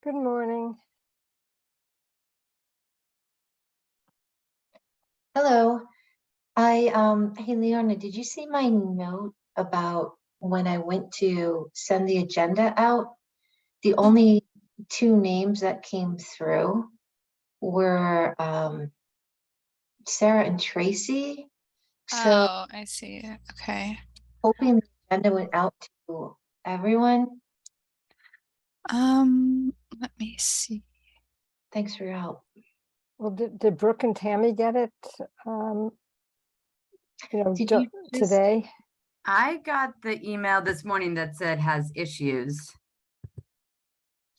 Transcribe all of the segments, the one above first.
Good morning. Hello. Hey Leona, did you see my note about when I went to send the agenda out? The only two names that came through were Sarah and Tracy. So Oh, I see. Okay. hoping the agenda went out to everyone. Let me see. Thanks for your help. Well, did Brooke and Tammy get it? Did you just- Today? I got the email this morning that said has issues.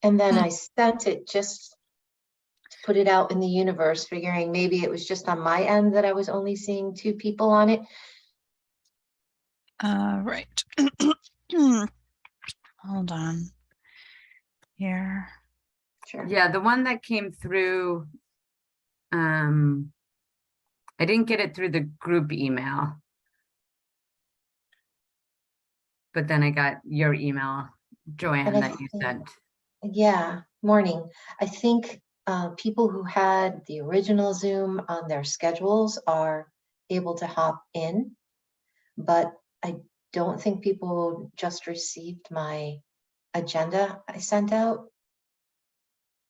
And then I sent it just to put it out in the universe, figuring maybe it was just on my end that I was only seeing two people on it. Right. Hold on. Here. Sure. Yeah, the one that came through, I didn't get it through the group email. But then I got your email, Joanne, that you sent. Yeah, morning. I think people who had the original Zoom on their schedules are able to hop in, but I don't think people just received my agenda I sent out,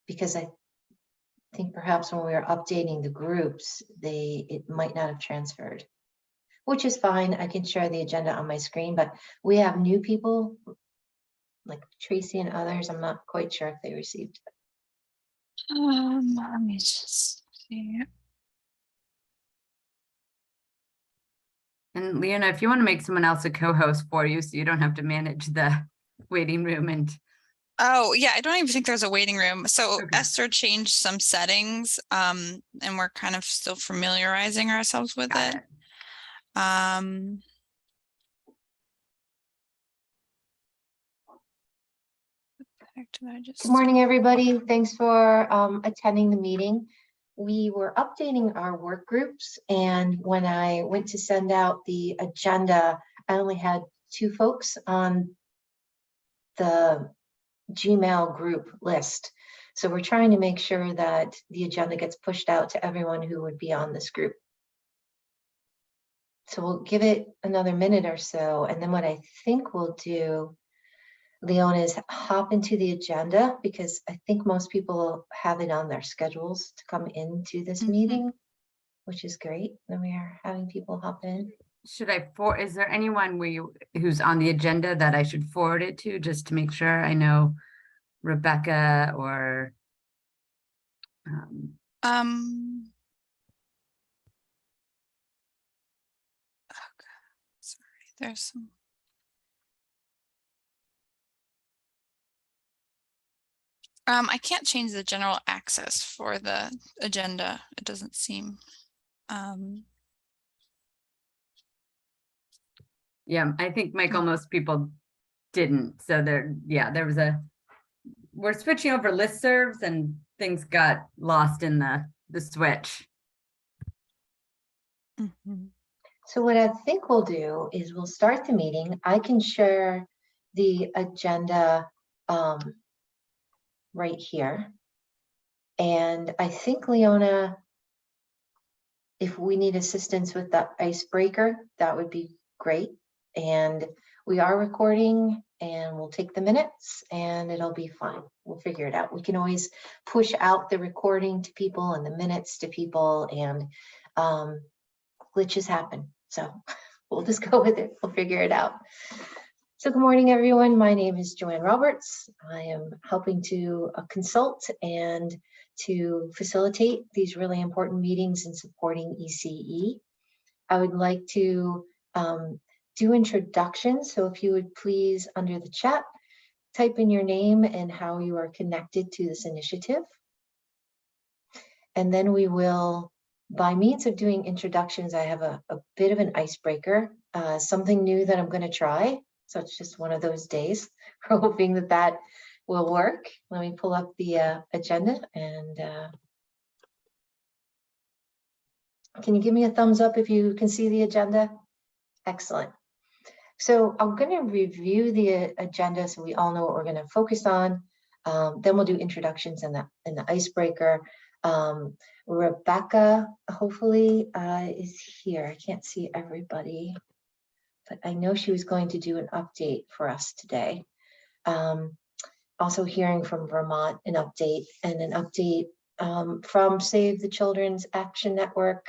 because I think perhaps when we were updating the groups, it might not have transferred, which is fine. I can share the agenda on my screen, but we have new people like Tracy and others. I'm not quite sure if they received it. Let me just see. And Leona, if you want to make someone else a co-host for you so you don't have to manage the waiting room and Oh, yeah, I don't even think there's a waiting room. So Okay. Esther changed some settings, and we're kind of still familiarizing ourselves with got it. it. Good morning, everybody. Thanks for attending the meeting. We were updating our work groups, and when I went to send out the agenda, I only had two folks on the Gmail group list. So we're trying to make sure that the agenda gets pushed out to everyone who would be on this group. So we'll give it another minute or so, and then what I think we'll do, Leona, is hop into the agenda, because I think most people have it on their schedules to come into this meeting, which is great. Then we are having people hop in. Should I is there anyone who's on the agenda that I should forward it to, just to make sure? I know Rebecca or Sorry, there's some. I can't change the general access for the agenda. It doesn't seem. Yeah, I think, Michael, most people didn't. So there was we're switching over listservs and things got lost in the switch. So what I think we'll do is we'll start the meeting. I can share the agenda right here. And I think, Leona, if we need assistance with the icebreaker, that would be great. And we are recording, and we'll take the minutes, and it'll be fine. We'll figure it out. We can always push out the recording to people and the minutes to people, and glitches happen. So we'll just go with it. We'll figure it out. So good morning, everyone. My name is Joanne Roberts. I am helping to consult and to facilitate these really important meetings in supporting ECE. I would like to do introductions. So if you would please, under the chat, type in your name and how you are connected to this initiative. And then we will, by means of doing introductions, I have a bit of an icebreaker, something new that I'm going to try. So it's just one of those days. We're hoping that that will work. Let me pull up the agenda, and can you give me a thumbs up if you can see the agenda? Excellent. So I'm going to review the agenda so we all know what we're going to focus on. Then we'll do introductions and the icebreaker. Rebecca, hopefully, is here. I can't see everybody, but I know she was going to do an update for us today. Also hearing from Vermont, an update from Save the Children's Action Network.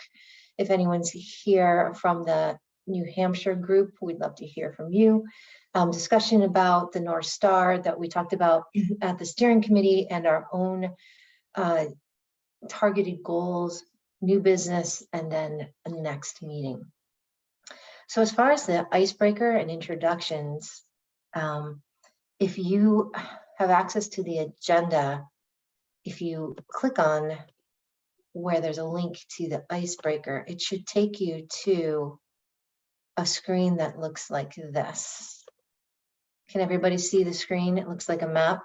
If anyone's here from the New Hampshire group, we'd love to hear from you. Discussion about the North Star that we talked about at the steering committee, and our own targeted goals, new business, and then a next meeting. So as far as the icebreaker and introductions, if you have access to the agenda, if you click on where there's a link to the icebreaker, it should take you to a screen that looks like this. Can everybody see the screen? It looks like a map.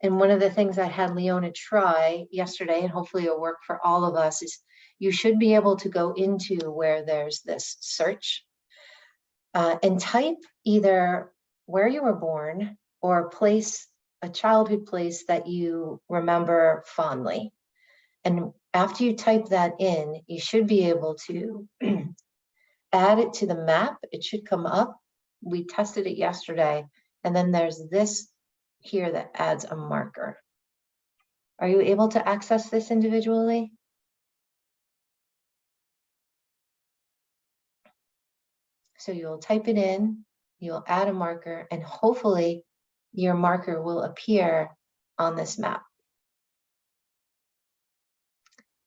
And one of the things I had Leona try yesterday, and hopefully it'll work for all of us, is you should be able to go into where there's this search and type either where you were born or a place, a childhood place that you remember fondly. And after you type that in, you should be able to add it to the map. It should come up. We tested it yesterday. And then there's this here that adds a marker. Are you able to access this individually? So you'll type it in, you'll add a marker, and hopefully your marker will appear on this map.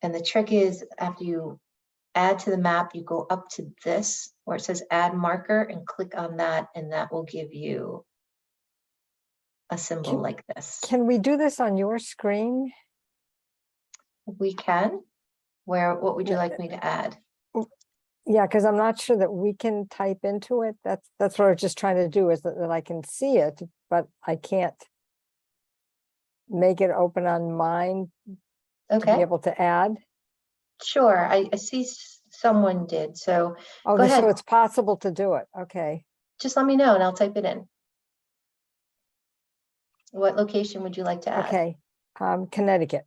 And the trick is, after you add to the map, you go up to this where it says add marker and click on that, and that will give you a symbol like this. Can we do this on your screen? We can. What would you like me to add? Yeah, because I'm not sure that we can type into it. That's what I was just trying to do, is that I can see it, but I can't make it open on mine to be Okay, able to add. sure. I see someone did. So Oh, go ahead. so it's possible to do it. Okay. Just let me know and I'll type it in. What location would you like to add? Okay. Connecticut.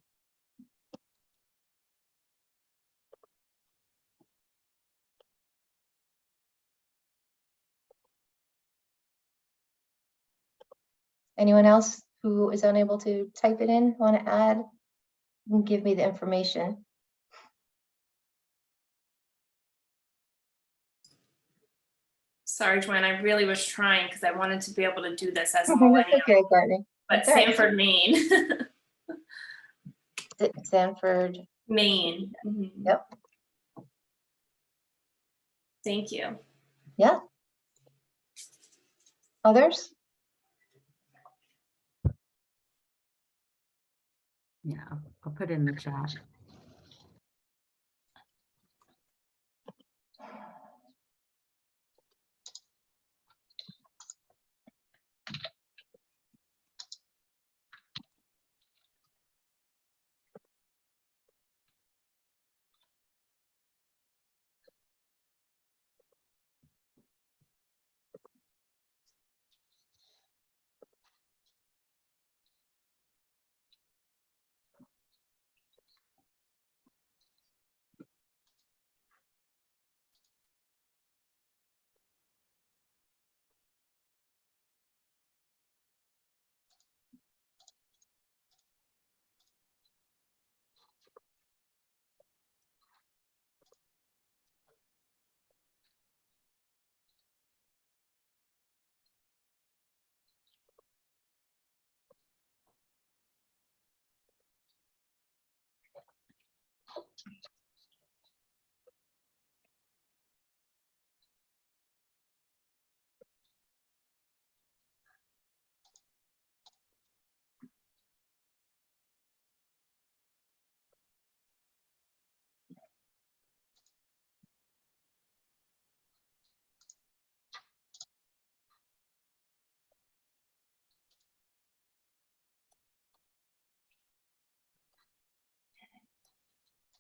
Anyone else who is unable to type it in, want to add? You can give me the information. Sorry, Joanne, I really was trying because I wanted to be able to do this as a That's millennial, okay, Courtney. but That's all right. Sanford, Maine. Sanford. Maine. Mhm. Yep. Thank you. Yeah. Others? Yeah, I'll put it in the chat.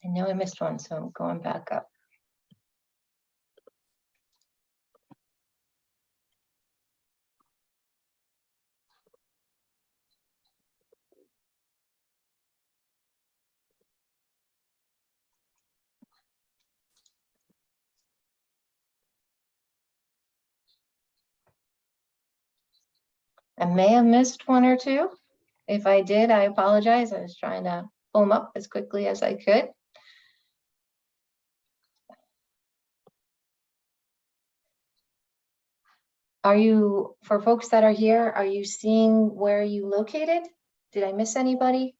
I know I missed one, so I'm going back up. I may have missed one or two. If I did, I apologize. I was trying to pull them up as quickly as I could. Are you, for folks that are here, are you seeing where you located? Did I miss anybody?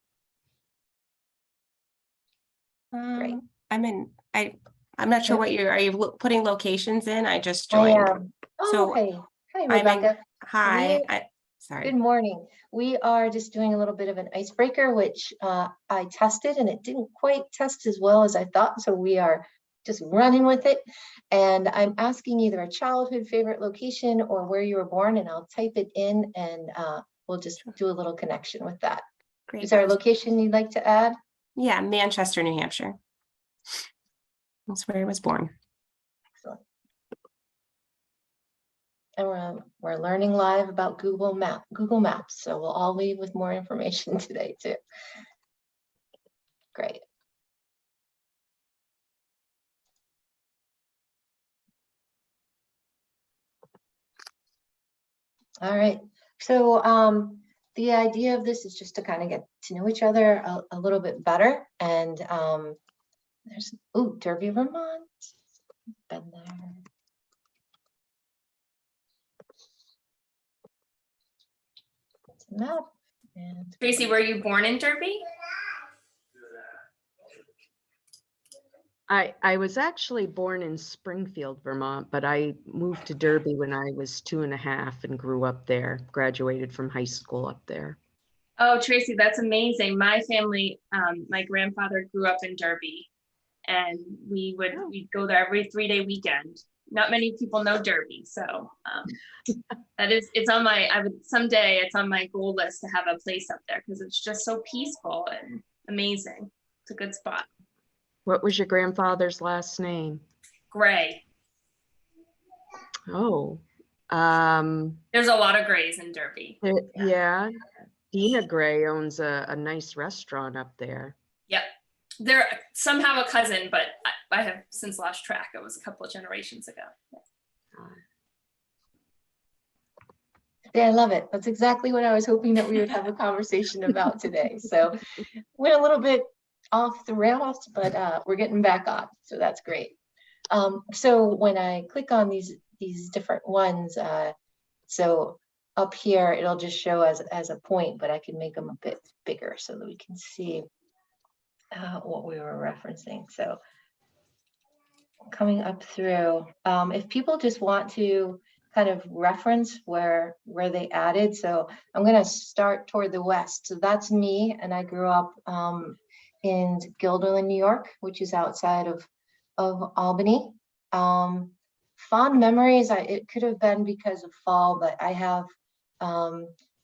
Great. I'm not sure Yep. what are you putting locations in? I just I joined. am. Oh, So okay. Hi, I'm in- Rebecca. Hi, We- sorry. Good morning. We are just doing a little bit of an icebreaker, which I tested and it didn't quite test as well as I thought. So we are just running with it. And I'm asking either a childhood favorite location or where you were born, and I'll type it in and we'll just do a little connection with that. Great. Is there a location you'd like to add? Yeah, Manchester, New Hampshire. That's where I was born. Excellent. And we're learning live about Google Maps. So we'll all leave with more information today too. Great. All right. So the idea of this is just to kind of get to know each other a little bit better. And there's, oh, Derby, Vermont. Been there. It's a map. And Tracy, were you born in Derby? I was actually born in Springfield, Vermont, but I moved to Derby when I was 2.5 and grew up there, graduated from high school up there. Oh, Tracy, that's amazing. My family, my grandfather grew up in Derby, and we'd go there every 3-day weekend. Not many people know Derby, so it's on my, someday it's on my goal list to have a place up there because it's just so peaceful and amazing. It's a good spot. What was your grandfather's last name? Gray. Oh, There's a lot of Grays in Derby. yeah. Dina Gray owns a nice restaurant up there. Yep. They're somehow a cousin, but I have since lost track. It was a couple of generations ago. yeah, I love it. That's exactly what I was hoping that we would have a conversation about today. So went a little bit off the rails, but we're getting back on. So that's great. So when I click on these different ones, so up here, it'll just show as a point, but I can make them a bit bigger so that we can see what we were referencing. So coming up through, if people just want to kind of reference where they added. So I'm going to start toward the west. So that's me, and I grew up in Guilderland, New York, which is outside of Albany. Fond memories, it could have been because of fall, but I have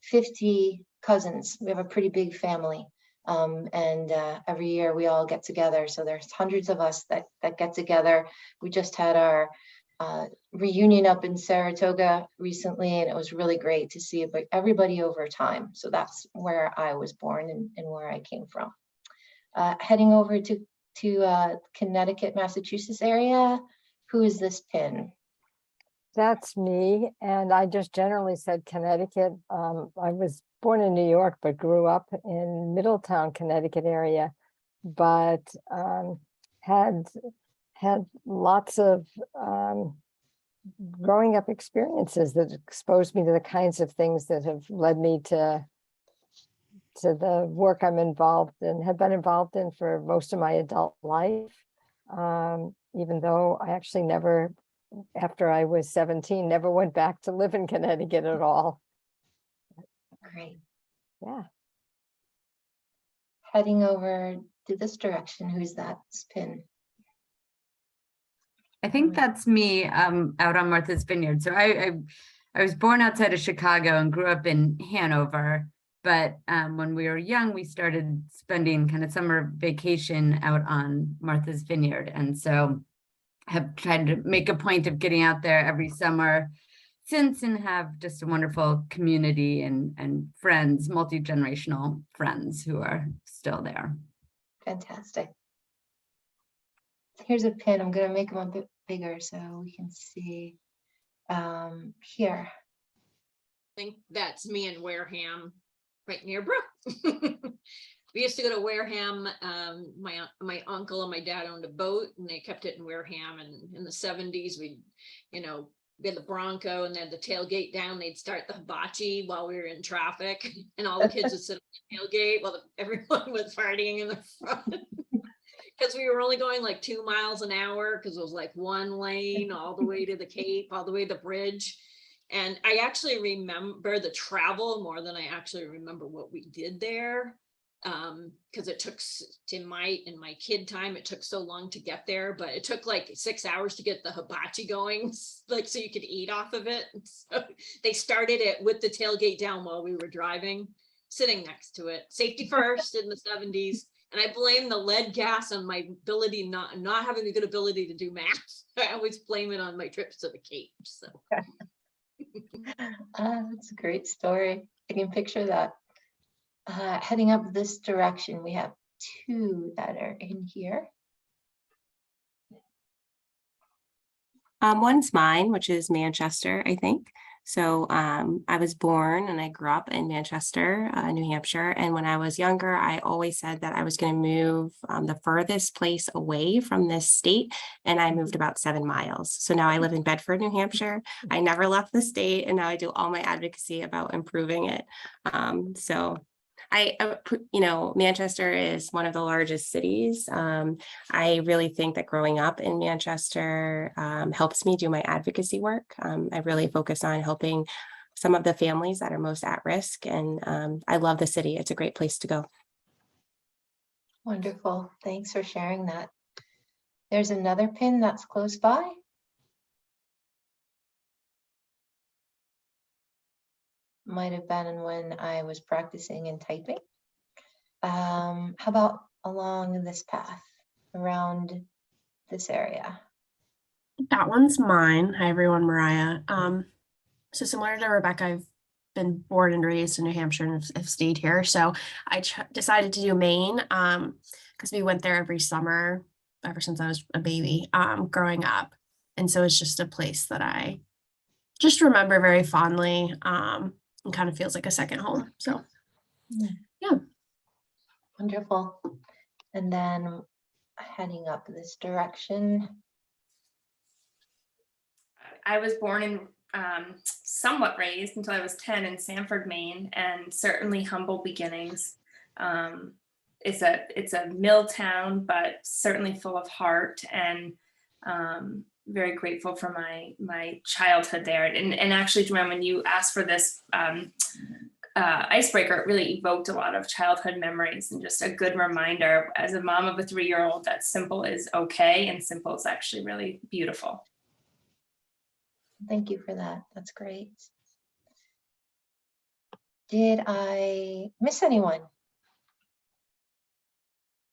50 cousins. We have a pretty big family. And every year we all get together. So there's hundreds of us that get together. We just had our reunion up in Saratoga recently, and it was really great to see everybody over time. So that's where I was born and where I came from. Heading over to Connecticut, Massachusetts area. Who is this pin? That's me, and I just generally said Connecticut. I was born in New York, but grew up in Middletown, Connecticut area, but had lots of growing up experiences that exposed me to the kinds of things that have led me to the work I'm involved in, have been involved in for most of my adult life, even though I actually never, after I was 17, never went back to live in Connecticut at all. Great. Yeah. Heading over to this direction. Who's that pin? I think that's me out on Martha's Vineyard. So I was born outside of Chicago and grew up in Hanover. But when we were young, we started spending kind of summer vacation out on Martha's Vineyard. And so have tried to make a point of getting out there every summer since, and have just a wonderful community and friends, multi-generational friends who are still there. Fantastic. Here's a pin. I'm going to make them a bit bigger so we can see here. think that's me in Wareham, right near Brook. We used to go to Wareham. My uncle and my dad owned a boat, and they kept it in Wareham. And in the 70s, we had the Bronco, and then the tailgate down. They'd start the hibachi while we were in traffic, and all the kids would sit on the tailgate while everyone was partying in the front. Because we were only going like 2 miles an hour, because it was like one lane all the way to the Cape, all the way to the bridge. And I actually remember the travel more than I actually remember what we did there. Because it took, in my kid time, it took so long to get there, but it took like 6 hours to get the hibachi going, like so you could eat off of it. So they started it with the tailgate down while we were driving, sitting next to it. Safety first in the 70s. And I blame the lead gas on my ability, not having a good ability to do math. I always blame it on my trips to the Cape. So That's a great story. I can picture that. Heading up this direction, we have 2 that are in here. One's mine, which is Manchester, I think. So I was born and I grew up in Manchester, New Hampshire. And when I was younger, I always said that I was going to move the furthest place away from this state. And I moved about 7 miles. So now I live in Bedford, New Hampshire. I never left the state, and now I do all my advocacy about improving it. Manchester is one of the largest cities. I really think that growing up in Manchester helps me do my advocacy work. I really focus on helping some of the families that are most at risk. And I love the city. It's a great place to go. Wonderful. Thanks for sharing that. There's another pin that's close by. Might have been when I was practicing and typing. How about along this path, around this area? That one's mine. Hi, everyone, Mariah. So similar to Rebecca, I've been born and raised in New Hampshire and have stayed here. So I decided to do Maine because we went there every summer ever since I was a baby growing up. And so it's just a place that I just remember very fondly. And kind of feels like a second home. So, yeah. Wonderful. And then heading up this direction. I was born and somewhat raised until I was 10 in Sanford, Maine, and certainly humble beginnings. It's a mill town, but certainly full of heart, and very grateful for my childhood there. And actually, Joanne, when you asked for this icebreaker, it really evoked a lot of childhood memories, and just a good reminder as a mom of a 3-year-old that simple is okay, and simple is actually really beautiful. Thank you for that. That's great. Did I miss anyone?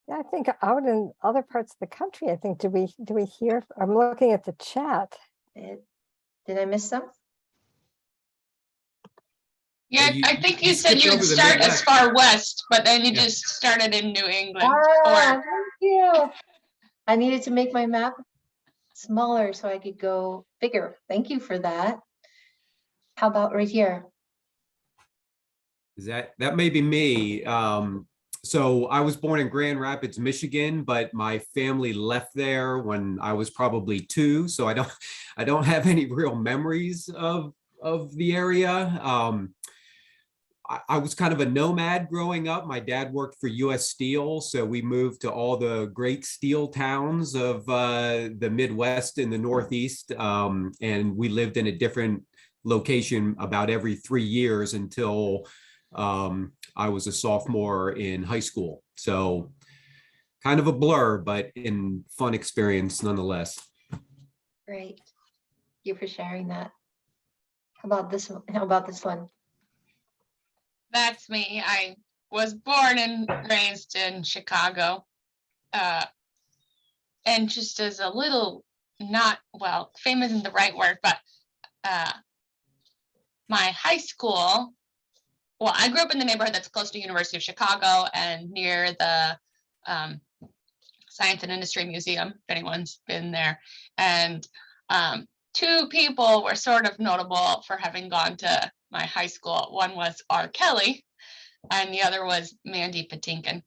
Yeah, I think out in other parts of the country, I think, do we hear? I'm looking at the chat. Did I miss some? Yeah, I think you said you'd start as far west, but then you just started in New England. Thank you. I needed to make my map smaller so I could go bigger. Thank you for that. How about right here? That may be me. So I was born in Grand Rapids, Michigan, but my family left there when I was probably 2. So I don't have any real memories of the area. I was kind of a nomad growing up. My dad worked for US Steel, so we moved to all the great steel towns of the Midwest and the Northeast, and we lived in a different location about every 3 years until I was a sophomore in high school. So kind of a blur, but in fun experience nonetheless. Great. Thank you for sharing that. How about this one? How about this one? That's me. I was born and raised in Chicago. And just as a little, not, well, fame isn't the right word, but my high school, well, I grew up in the neighborhood that's close to University of Chicago and near the Science and Industry Museum, if anyone's been there. And 2 people were sort of notable for having gone to my high school. One was R. Kelly and the other was Mandy Patinkin.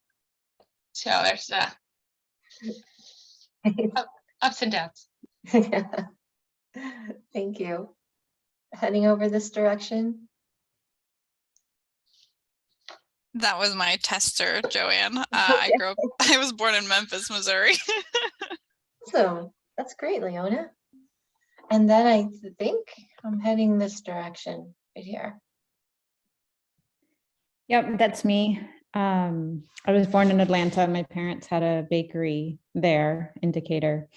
So there's ups and downs. Thank you. Heading over this direction. That was my tester, Joanne. I was born in Memphis, Missouri. Awesome. That's great, Leona. And then I think I'm heading this direction right here. Yep, that's me. I was born in Atlanta. My parents had a bakery there in Decatur.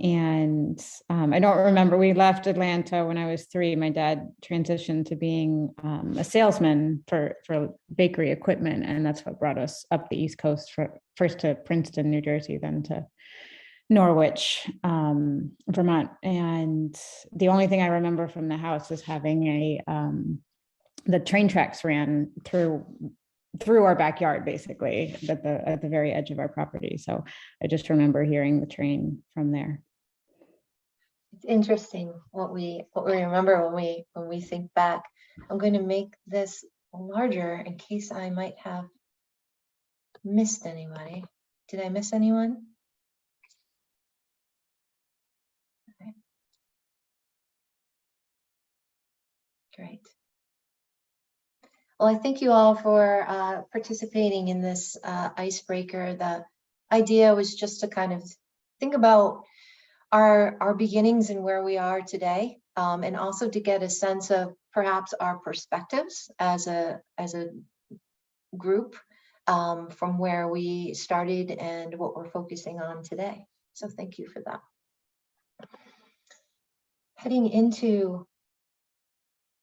And I don't remember, we left Atlanta when I was 3. My dad transitioned to being a salesman for bakery equipment. And that's what brought us up the East Coast, first to Princeton, New Jersey, then to Norwich, Vermont. And the only thing I remember from the house is having the train tracks ran through our backyard, basically at the very edge of our property. So I just remember hearing the train from there. It's interesting what we remember when we think back. I'm going to make this larger in case I might have missed anybody. Did I miss anyone? Okay. Great. Well, I thank you all for participating in this icebreaker. The idea was just to kind of think about our beginnings and where we are today, and also to get a sense of perhaps our perspectives as a group from where we started and what we're focusing on today. So thank you for that. Heading into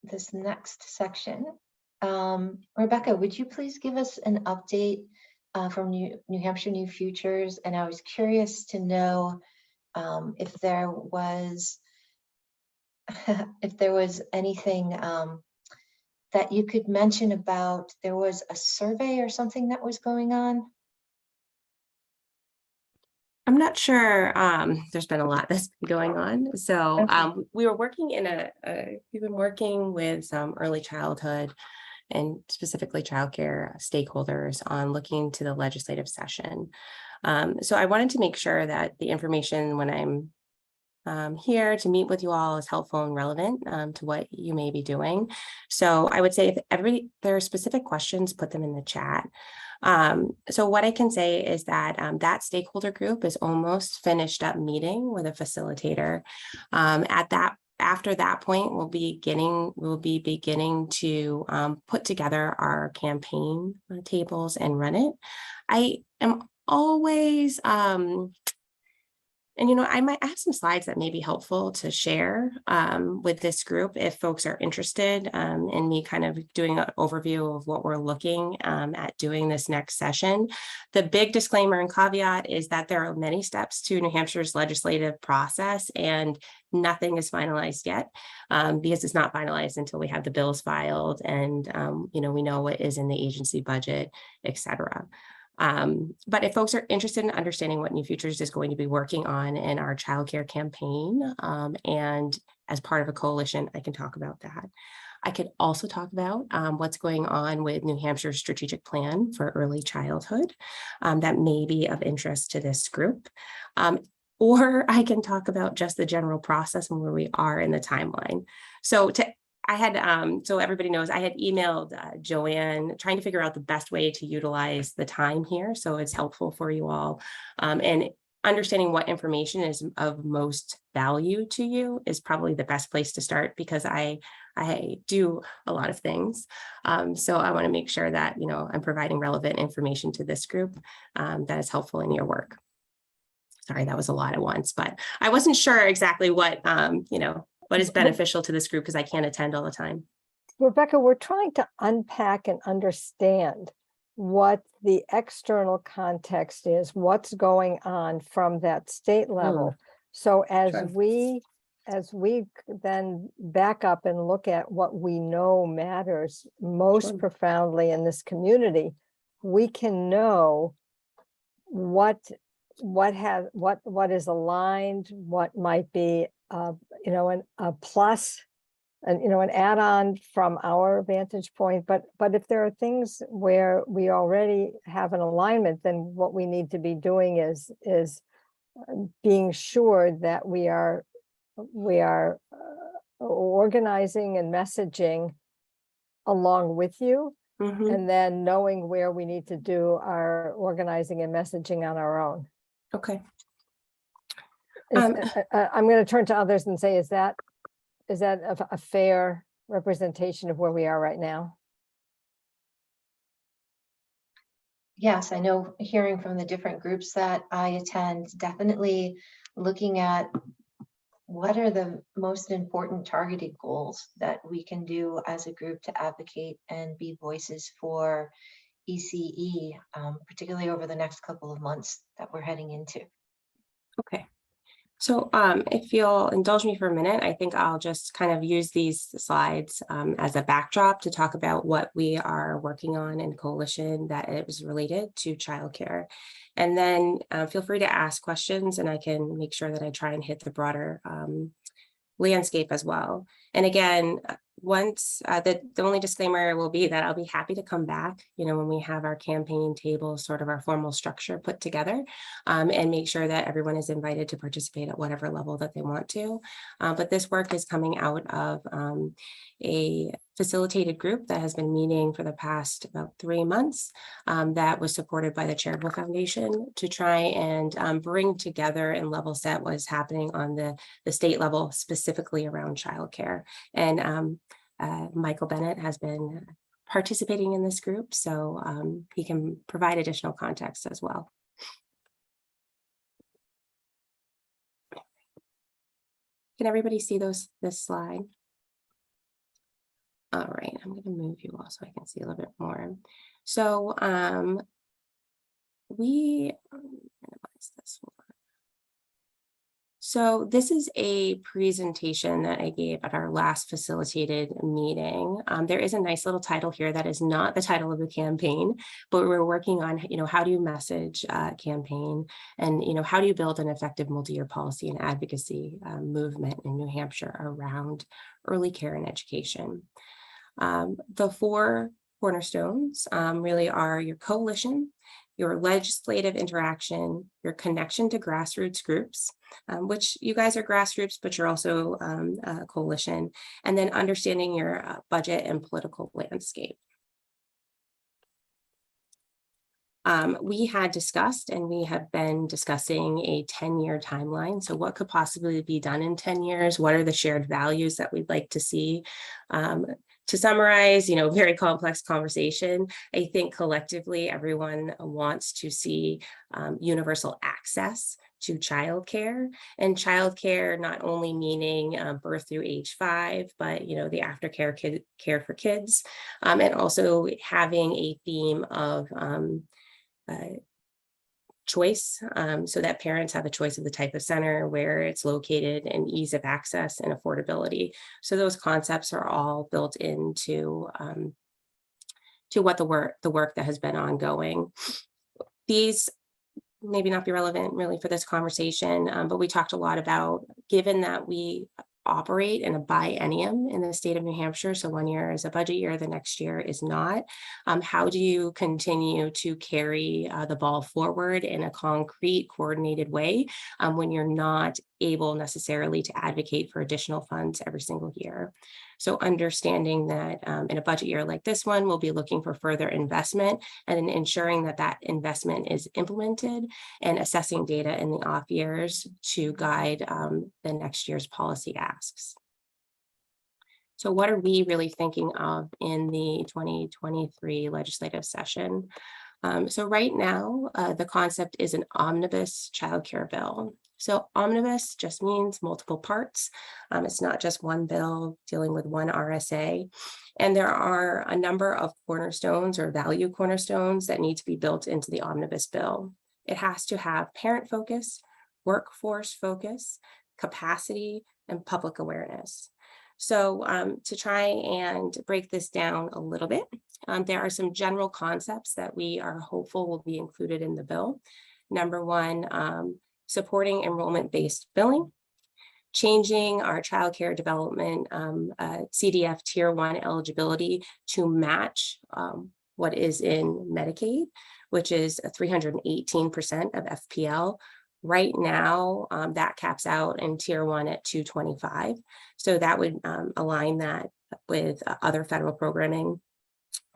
this next section, Rebecca, would you please give us an update from New Hampshire New Futures? And I was curious to know if there was anything that you could mention about. There was a survey or something that was going on. I'm not sure. There's been a lot that's been going on. So we were working we've been working with some early childhood and specifically childcare stakeholders on looking to the legislative session. So I wanted to make sure that the information when I'm here to meet with you all is helpful and relevant to what you may be doing. So I would say if there are specific questions, put them in the chat. So what I can say is that that stakeholder group is almost finished up meeting with a facilitator. After that point, we'll be beginning to put together our campaign tables and run it. I am always, and I might have some slides that may be helpful to share with this group if folks are interested in me kind of doing an overview of what we're looking at doing this next session. The big disclaimer and caveat is that there are many steps to New Hampshire's legislative process and nothing is finalized yet because it's not finalized until we have the bills filed and we know what is in the agency budget, et cetera. But if folks are interested in understanding what New Futures is going to be working on in our childcare campaign, and as part of a coalition, I can talk about that. I could also talk about what's going on with New Hampshire's strategic plan for early childhood that may be of interest to this group. Or I can talk about just the general process and where we are in the timeline. So everybody knows I had emailed Joanne trying to figure out the best way to utilize the time here. So it's helpful for you all. And understanding what information is of most value to you is probably the best place to start because I do a lot of things. So I want to make sure that, I'm providing relevant information to this group that is helpful in your work. Sorry, that was a lot at once, but I wasn't sure exactly what is beneficial to this group because I can't attend all the time. Rebecca, we're trying to unpack and understand what the external context is, what's going on from that state level. So as we then back up and look at what we know matters most profoundly in this community, we can know what is aligned, what might be a plus an add-on from our vantage point, but if there are things where we already have an alignment, then what we need to be doing is being sure that we are organizing and messaging along with you, Mhm. and then knowing where we need to do our organizing and messaging on our own. Okay. I'm going to turn to others and say, is that a fair representation of where we are right now? Yes, I know, hearing from the different groups that I attend, definitely looking at what are the most important targeted goals that we can do as a group to advocate and be voices for ECE, particularly over the next couple of months that we're heading into. Okay. So if you'll indulge me for a minute, I think I'll just kind of use these slides as a backdrop to talk about what we are working on in coalition that it was related to childcare. And then feel free to ask questions, and I can make sure that I try and hit the broader landscape as well. And again, once the only disclaimer will be that I'll be happy to come back, when we have our campaign table, sort of our formal structure put together, and make sure that everyone is invited to participate at whatever level that they want to. But this work is coming out of a facilitated group that has been meeting for the past about 3 months, that was supported by the Charitable Foundation to try and bring together and level set what is happening on the state level, specifically around childcare. And Michael Bennett has been participating in this group, so he can provide additional context as well. Can everybody see this slide? All right, I'm going to move you all so I can see a little bit more. So we minimize this one. So this is a presentation that I gave at our last facilitated meeting. There is a nice little title here that is not the title of the campaign, but we're working on, how do you message campaign, and, how do you build an effective multi-year policy and advocacy movement in New Hampshire around early care and education. The 4 cornerstones really are your coalition, your legislative interaction, your connection to grassroots groups, which you guys are grassroots, but you're also a coalition, and then understanding your budget and political landscape. We had discussed, and we have been discussing, a 10-year timeline. So what could possibly be done in 10 years? What are the shared values that we'd like to see? To summarize, very complex conversation. I think collectively, everyone wants to see universal access to childcare, and childcare not only meaning birth through age 5, but the aftercare care for kids, and also having a theme of choice, so that parents have a choice of the type of center, where it's located, and ease of access and affordability. So those concepts are all built into to what the work that has been ongoing. These maybe not be relevant really for this conversation, but we talked a lot about, given that we operate in a biennium in the state of New Hampshire, so 1 year is a budget year, the next year is not. How do you continue to carry the ball forward in a concrete, coordinated way when you're not able necessarily to advocate for additional funds every single year? So understanding that in a budget year like this one, we'll be looking for further investment, and ensuring that that investment is implemented, and assessing data in the off years to guide the next year's policy asks. So what are we really thinking of in the 2023 legislative session? So right now, the concept is an omnibus childcare bill. So omnibus just means multiple parts. It's not just one bill dealing with one RSA. And there are a number of cornerstones or value cornerstones that need to be built into the omnibus bill. It has to have parent focus, workforce focus, capacity, and public awareness. So to try and break this down a little bit, there are some general concepts that we are hopeful will be included in the bill. Number one, supporting enrollment-based billing. changing our childcare development CDF Tier 1 eligibility to match what is in Medicaid, which is 318% of FPL. Right now, that caps out in Tier 1 at 225. So that would align that with other federal programming.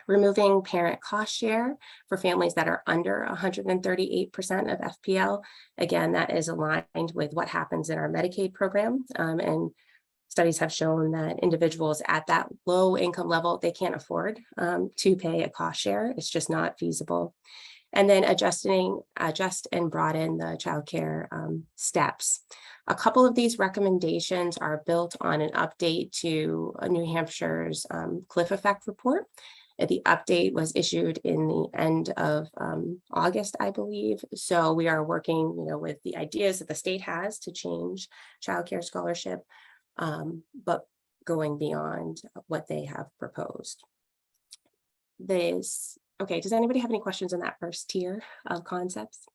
Removing parent cost share for families that are under 138% of FPL. Again, that is aligned with what happens in our Medicaid program. And studies have shown that individuals at that low income level, they can't afford to pay a cost share. It's just not feasible. And then adjust and broaden the childcare steps. A couple of these recommendations are built on an update to New Hampshire's cliff effect report. The update was issued in the end of August, I believe. So we are working, with the ideas that the state has to change childcare scholarship, but going beyond what they have proposed. Okay, does anybody have any questions on that first tier of concepts?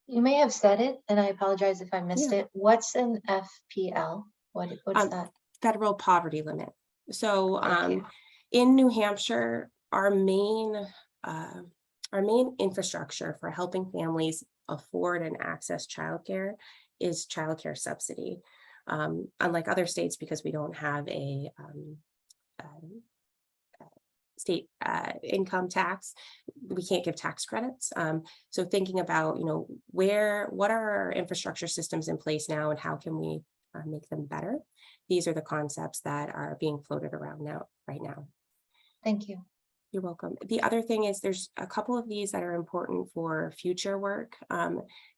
You may have said it, and I apologize if I missed it. What's an FPL? What's that? Federal poverty limit. So in New Hampshire, our main infrastructure for helping families afford and access childcare is childcare subsidy. Unlike other states, because we don't have a state income tax, we can't give tax credits. So thinking about, what are our infrastructure systems in place now and how can we make them better? These are the concepts that are being floated around right now. Thank you. You're welcome. The other thing is there's a couple of these that are important for future work.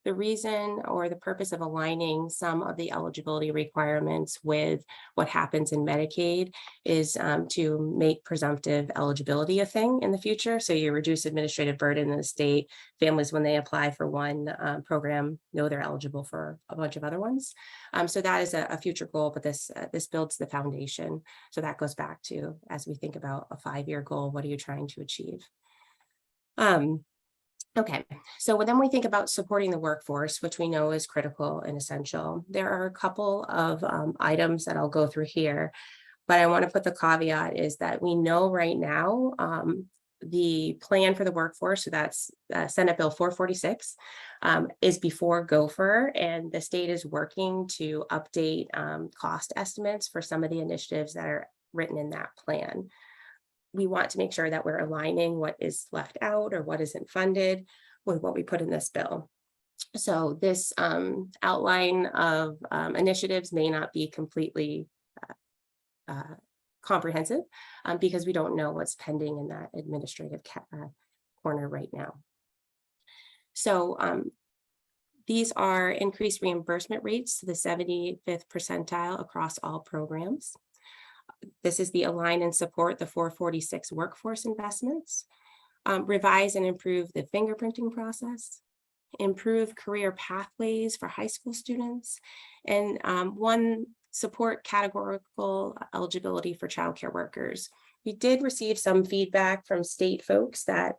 The reason or the purpose of aligning some of the eligibility requirements with what happens in Medicaid is to make presumptive eligibility a thing in the future. So you reduce administrative burden in the state. Families, when they apply for one program, know they're eligible for a bunch of other ones. So that is a future goal, but this builds the foundation. So that goes back to, as we think about a 5-year goal, what are you trying to achieve? Okay, so then we think about supporting the workforce, which we know is critical and essential. There are a couple of items that I'll go through here, but I want to put the caveat is that we know right now the plan for the workforce, so that's Senate Bill 446, is before Gopher, and the state is working to update cost estimates for some of the initiatives that are written in that plan. We want to make sure that we're aligning what is left out or what isn't funded with what we put in this bill. So this outline of initiatives may not be completely comprehensive because we don't know what's pending in that administrative corner right now. So these are increased reimbursement rates to the 75th percentile across all programs. This is the align and support the 446 workforce investments, revise and improve the fingerprinting process, improve career pathways for high school students, and one, support categorical eligibility for childcare workers. We did receive some feedback from state folks that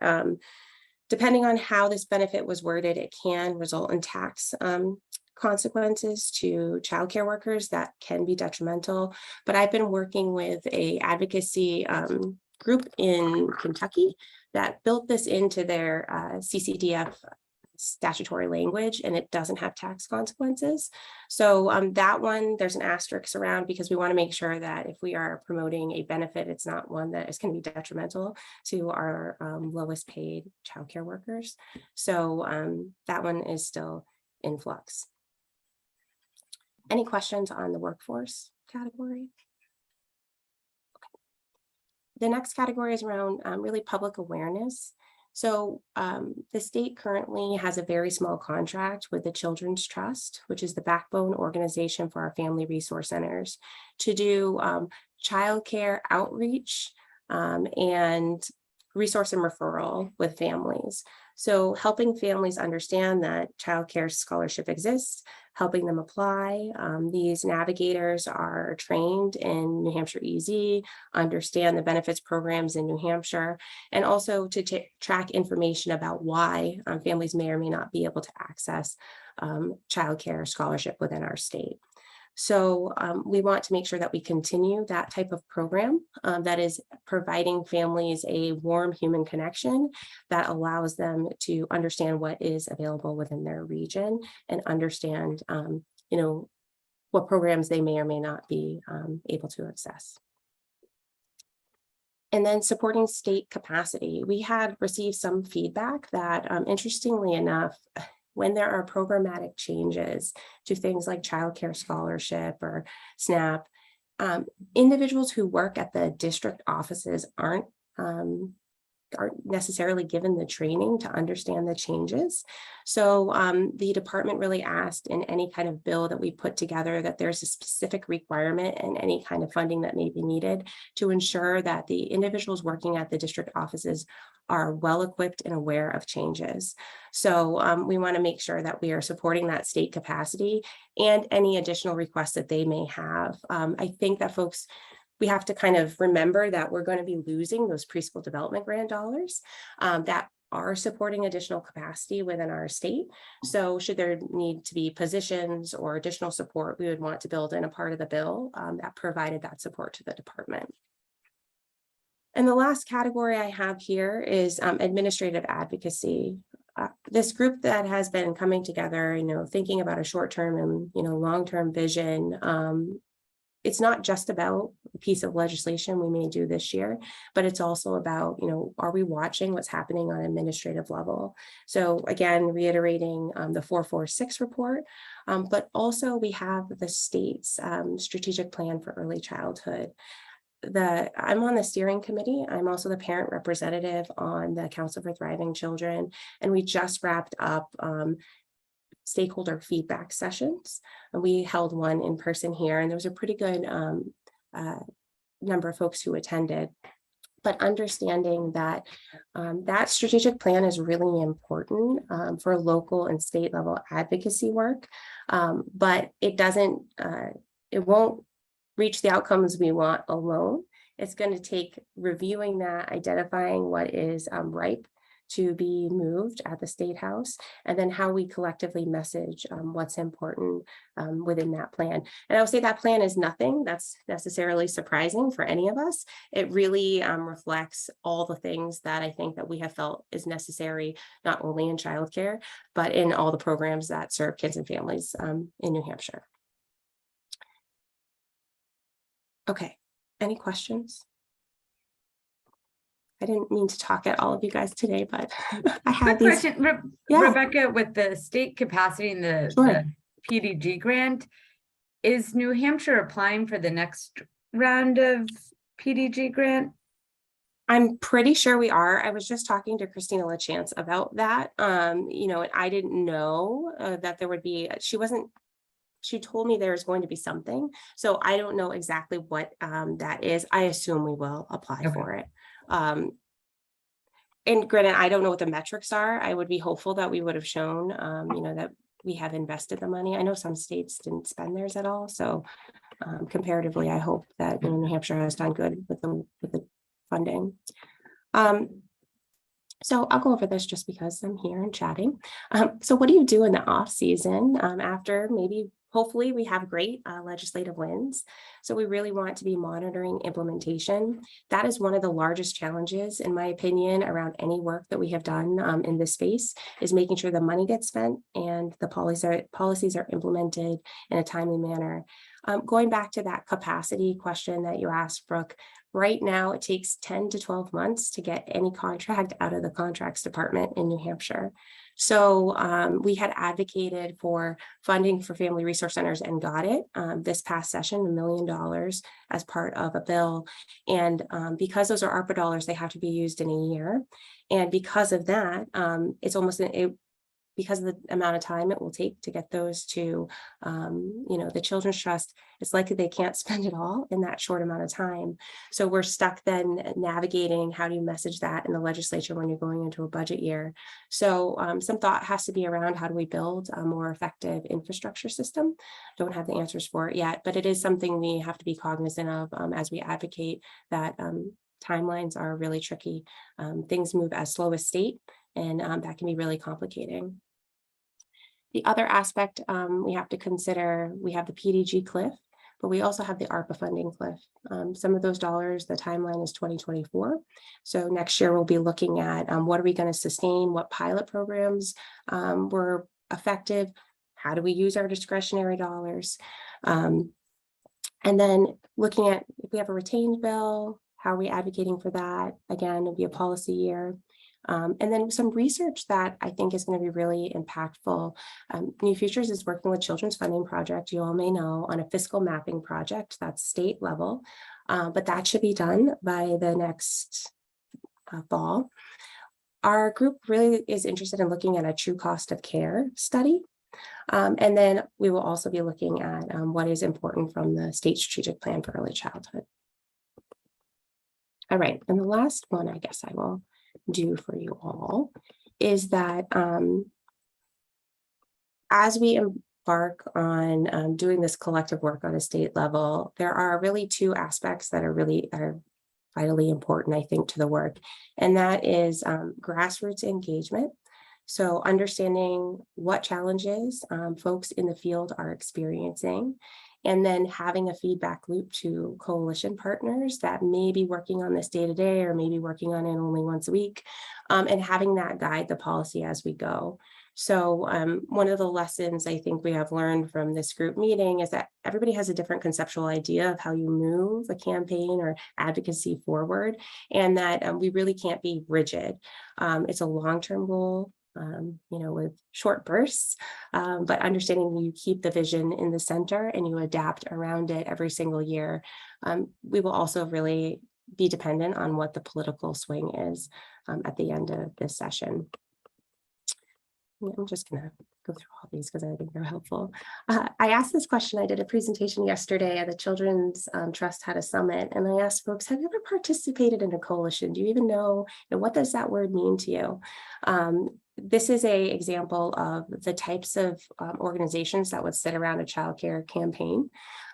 depending on how this benefit was worded, it can result in tax consequences to childcare workers that can be detrimental. But I've been working with an advocacy group in Kentucky that built this into their CCDF statutory language, and it doesn't have tax consequences. So that one, there's an asterisk around because we want to make sure that if we are promoting a benefit, it's not one that is going to be detrimental to our lowest paid childcare workers. So that one is still in flux. Any questions on the workforce category? Okay. The next category is around really public awareness. So the state currently has a very small contract with the Children's Trust, which is the backbone organization for our family resource centers, to do childcare outreach and resource and referral with families. So helping families understand that childcare scholarship exists, helping them apply. These navigators are trained in New Hampshire Easy, understand the benefits programs in New Hampshire, and also to track information about why families may or may not be able to access childcare scholarship within our state. So we want to make sure that we continue that type of program that is providing families a warm human connection that allows them to understand what is available within their region and understand, what programs they may or may not be able to access. And then supporting state capacity. We had received some feedback that, interestingly enough, when there are programmatic changes to things like childcare scholarship or SNAP, individuals who work at the district offices aren't necessarily given the training to understand the changes. So the department really asked in any kind of bill that we put together that there's a specific requirement and any kind of funding that may be needed to ensure that the individuals working at the district offices are well equipped and aware of changes. So we want to make sure that we are supporting that state capacity and any additional requests that they may have. I think that we have to kind of remember that we're going to be losing those preschool development grant dollars that are supporting additional capacity within our state. So should there need to be positions or additional support, we would want to build in a part of the bill that provided that support to the department. And the last category I have here is administrative advocacy. This group that has been coming together, thinking about a short-term and, long-term vision. It's not just about a piece of legislation we may do this year, but it's also about, are we watching what's happening on administrative level? So again, reiterating the 446 report, but also we have the state's strategic plan for early childhood. I'm on the steering committee. I'm also the parent representative on the Council for Thriving Children, and we just wrapped up stakeholder feedback sessions. We held one in person here, and there was a pretty good number of folks who attended. But understanding that that strategic plan is really important for local and state level advocacy work, but it won't reach the outcomes we want alone. It's going to take reviewing that, identifying what is ripe to be moved at the State House, and then how we collectively message what's important within that plan. And I would say that plan is nothing that's necessarily surprising for any of us. It really reflects all the things that I think that we have felt is necessary, not only in childcare, but in all the programs that serve kids and families in New Hampshire. Okay, any questions? I didn't mean to talk at all of you guys today, but I had Quick these. question, Yeah. Rebecca, with the state capacity and the PDG grant, is New Hampshire applying for the next round of PDG grant? I'm pretty sure we are. I was just talking to Christina LaChance about that. And I didn't know that there would be, she told me there's going to be something. So I don't know exactly what that is. I assume we will apply for it. And granted, I don't know what the metrics are. I would be hopeful that we would have shown, that we have invested the money. I know some states didn't spend theirs at all. So comparatively, I hope that New Hampshire has done good with the funding. So I'll go over this just because I'm here and chatting. So what do you do in the off season after hopefully we have great legislative wins? So we really want to be monitoring implementation. That is one of the largest challenges, in my opinion, around any work that we have done in this space, is making sure the money gets spent and the policies are implemented in a timely manner. Going back to that capacity question that you asked, Brooke, right now it takes 10 to 12 months to get any contract out of the contracts department in New Hampshire. So we had advocated for funding for family resource centers and got it this past session, $1 million as part of a bill. And because those are ARPA dollars, they have to be used in a year. And because of that, it's almost because of the amount of time it will take to get those to, the Children's Trust, it's likely they can't spend it all in that short amount of time. So we're stuck then navigating how do you message that in the legislature when you're going into a budget year. So some thought has to be around how do we build a more effective infrastructure system. Don't have the answers for it yet, but it is something we have to be cognizant of as we advocate that timelines are really tricky. Things move as slow as state, and that can be really complicating. The other aspect we have to consider, we have the PDG cliff, but we also have the ARPA funding cliff. Some of those dollars, the timeline is 2024. So next year we'll be looking at what are we going to sustain, what pilot programs were effective, how do we use our discretionary dollars, and then looking at if we have a retained bill, how are we advocating for that? Again, it'll be a policy year. And then some research that I think is going to be really impactful. New Futures is working with Children's Funding Project, you all may know, on a fiscal mapping project that's state level, but that should be done by the next fall. Our group really is interested in looking at a true cost of care study. And then we will also be looking at what is important from the state strategic plan for early childhood. All right, and the last one I guess I will do for you all is that as we embark on doing this collective work on a state level, there are really two aspects that are vitally important, I think, to the work, and that is grassroots engagement. So understanding what challenges folks in the field are experiencing, and then having a feedback loop to coalition partners that may be working on this day to day or maybe working on it only once a week, and having that guide the policy as we go. So one of the lessons I think we have learned from this group meeting is that everybody has a different conceptual idea of how you move a campaign or advocacy forward, and that we really can't be rigid. It's a long-term goal. With short bursts, but understanding you keep the vision in the center and you adapt around it every single year. We will also really be dependent on what the political swing is at the end of this session. I'm just going to go through all these because I think they're helpful. I asked this question. I did a presentation yesterday at the Children's Trust had a summit, and I asked folks, have you ever participated in a coalition? Do you even know, what does that word mean to you? This is an example of the types of organizations that would sit around a childcare campaign,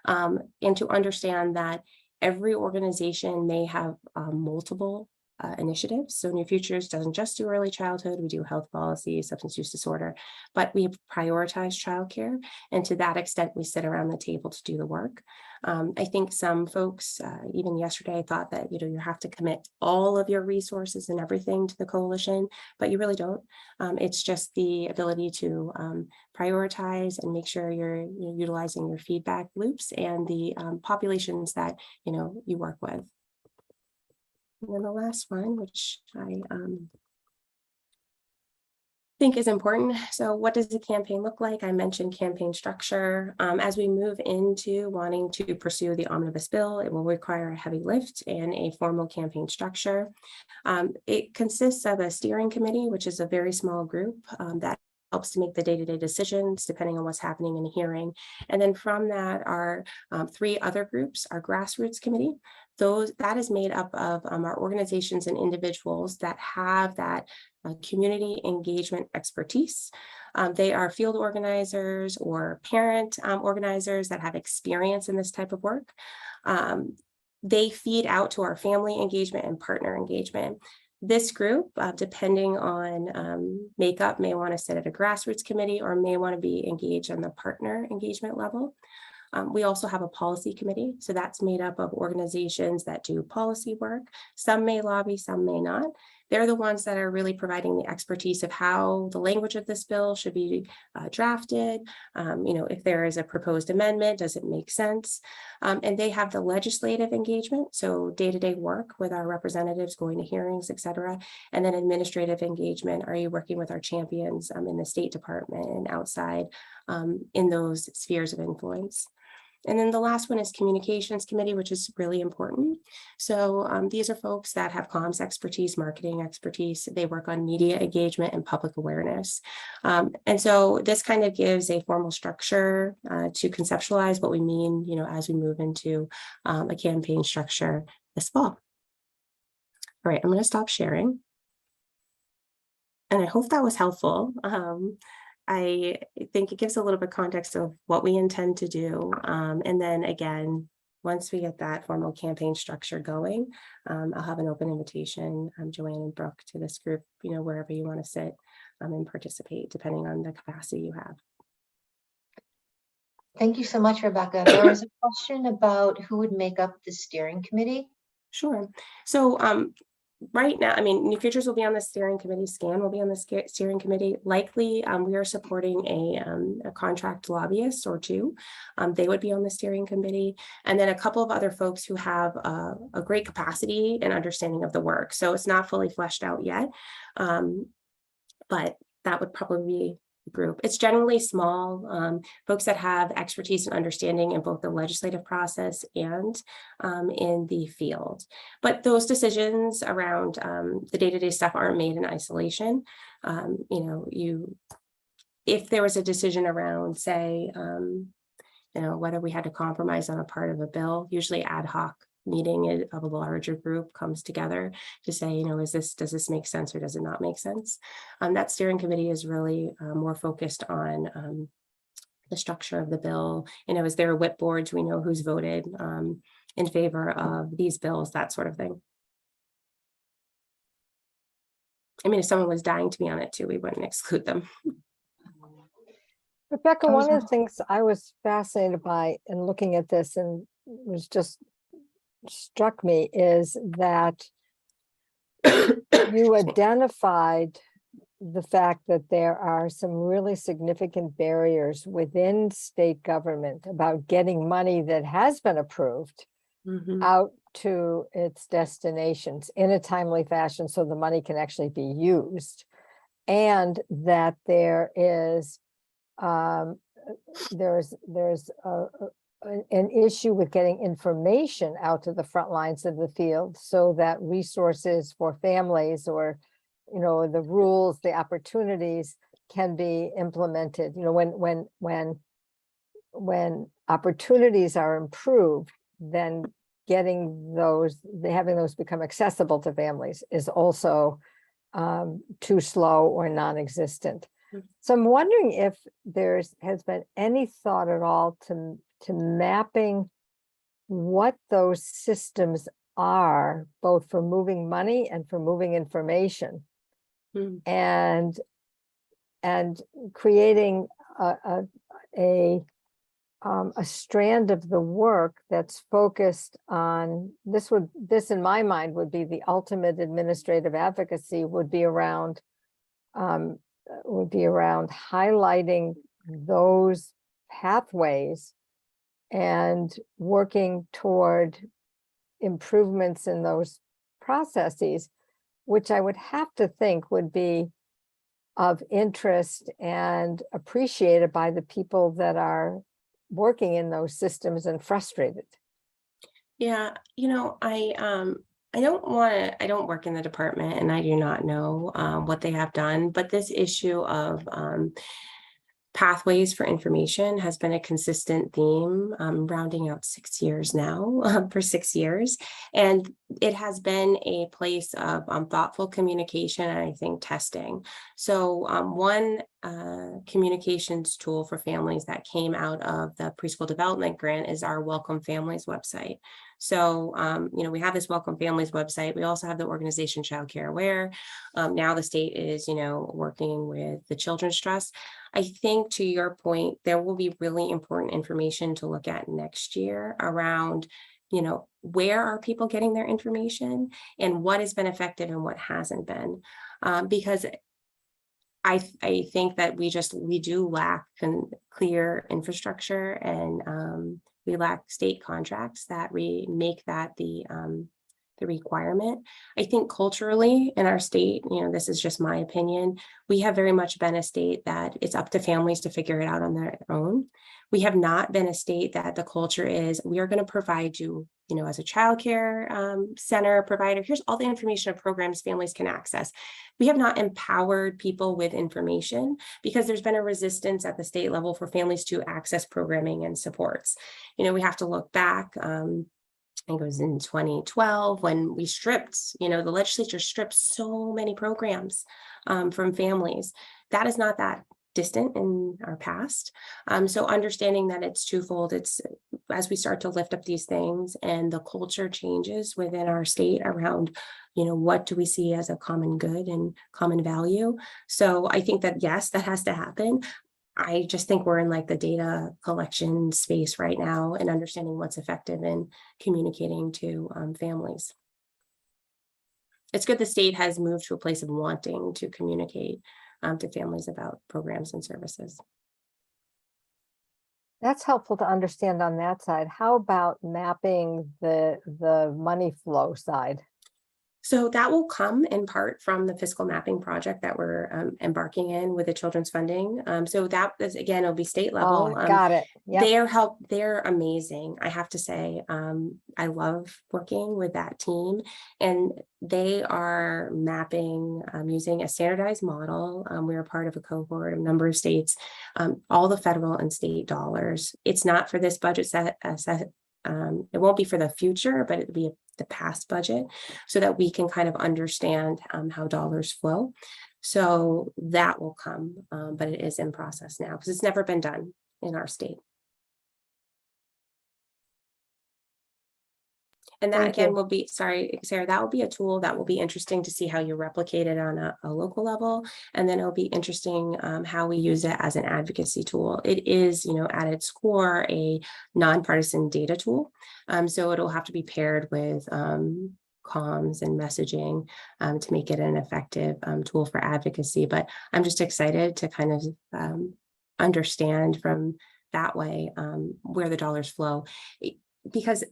and to understand that every organization may have multiple initiatives. So New Futures doesn't just do early childhood, we do health policy, substance use disorder, but we prioritize childcare. And to that extent, we sit around the table to do the work. I think some folks, even yesterday, thought that, you have to commit all of your resources and everything to the coalition, but you really don't. It's just the ability to prioritize and make sure you're utilizing your feedback loops and the populations that, you work with. And then the last one, which I think is important. So what does the campaign look like? I mentioned campaign structure. As we move into wanting to pursue the omnibus bill, it will require a heavy lift and a formal campaign structure. It consists of a steering committee, which is a very small group that helps to make the day-to-day decisions depending on what's happening in the hearing. And then from that are three other groups. Our grassroots committee, that is made up of our organizations and individuals that have that community engagement expertise. They are field organizers or parent organizers that have experience in this type of work. They feed out to our family engagement and partner engagement. This group, depending on makeup, may want to sit at a grassroots committee or may want to be engaged on the partner engagement level. We also have a policy committee. So that's made up of organizations that do policy work. Some may lobby, some may not. They're the ones that are really providing the expertise of how the language of this bill should be drafted. If there is a proposed amendment, does it make sense? And they have the legislative engagement, so day-to-day work with our representatives going to hearings, et cetera. And then administrative engagement, are you working with our champions in the State Department and outside in those spheres of influence? And then the last one is communications committee, which is really important. So these are folks that have comms expertise, marketing expertise. They work on media engagement and public awareness. And so this kind of gives a formal structure to conceptualize what we mean, as we move into a campaign structure this fall. All right, I'm going to stop sharing. And I hope that was helpful. I think it gives a little bit of context of what we intend to do. And then again, once we get that formal campaign structure going, I'll have an open invitation, Joanne and Brooke, to this group, wherever you want to sit and participate, depending on the capacity you have. Thank you so much, Rebecca. There was a question about who would make up the steering committee. Sure. So right now, New Futures will be on the steering committee. SCAN will be on the steering committee. Likely, we are supporting a contract lobbyist or two. They would be on the steering committee. And then a couple of other folks who have a great capacity and understanding of the work. So it's not fully fleshed out yet, but that would probably be group. It's generally small, folks that have expertise and understanding in both the legislative process and in the field. But those decisions around the day-to-day stuff aren't made in isolation. If there was a decision around, say, whether we had to compromise on a part of a bill, usually ad hoc meeting of a larger group comes together to say, does this make sense or does it not make sense? That steering committee is really more focused on the structure of the bill. Is there whip boards? We know who's voted in favor of these bills, that sort of thing. If someone was dying to be on it too, we wouldn't exclude them. Rebecca, one of the things I was fascinated by in looking at this and was just struck me is that you identified the fact that there are some really significant barriers within state government about getting money that has been approved out to its destinations in a timely fashion so the money can actually be used, and that there is there's an issue with getting information out to the front lines of the field so that resources for families or, the rules, the opportunities can be implemented. When opportunities are improved, then having those become accessible to families is also too slow or non-existent. So I'm wondering if has been any thought at all to mapping what those systems are, both for moving money and for moving information, and creating a strand of the work that's focused on this in my mind would be the ultimate administrative advocacy, would be around highlighting those pathways and working toward improvements in those processes, which I would have to think would be of interest and appreciated by the people that are working in those systems and frustrated. Yeah, I don't work in the department and I do not know what they have done, but this issue of pathways for information has been a consistent theme, rounding out 6 years now, for 6 years. And it has been a place of thoughtful communication and I think testing. So one communications tool for families that came out of the preschool development grant is our Welcome Families website. So, we have this Welcome Families website. We also have the organization Childcare, where now the state is, working with the Children's Trust. I think to your point, there will be really important information to look at next year around, where are people getting their information and what has been effective and what hasn't been, because I think that we do lack clear infrastructure and we lack state contracts that make that the the requirement. I think culturally in our state, this is just my opinion, we have very much been a state that it's up to families to figure it out on their own. We have not been a state that the culture is, we are going to provide you, as a childcare center provider, here's all the information of programs families can access. We have not empowered people with information because there's been a resistance at the state level for families to access programming and supports. We have to look back. I think it was in 2012 when we stripped, the legislature stripped so many programs from families. That is not that distant in our past. So understanding that it's twofold, it's as we start to lift up these things and the culture changes within our state around, what do we see as a common good and common value? So I think that, yes, that has to happen. I just think we're in like the data collection space right now and understanding what's effective in communicating to families. It's good the state has moved to a place of wanting to communicate to families about programs and services. That's helpful to understand on that side. How about mapping the money flow side? So that will come in part from the fiscal mapping project that we're embarking in with the children's funding. So that is, again, it'll be state level. Got it. Yep. They're amazing. I have to say, I love working with that team, and they are mapping using a standardized model. We're a part of a cohort of a number of states, all the federal and state dollars. It's not for this budget set. It won't be for the future, but it'll be the past budget so that we can kind of understand how dollars flow. So that will come, but it is in process now because it's never been done in our state. And that again will be, sorry, Sarah, that will be a tool that will be interesting to see how you replicate it on a local level. And then it'll be interesting how we use it as an advocacy tool. It is, at its core, a nonpartisan data tool. So it'll have to be paired with comms and messaging to make it an effective tool for advocacy. But I'm just excited to kind of understand from that way where the dollars flow. Because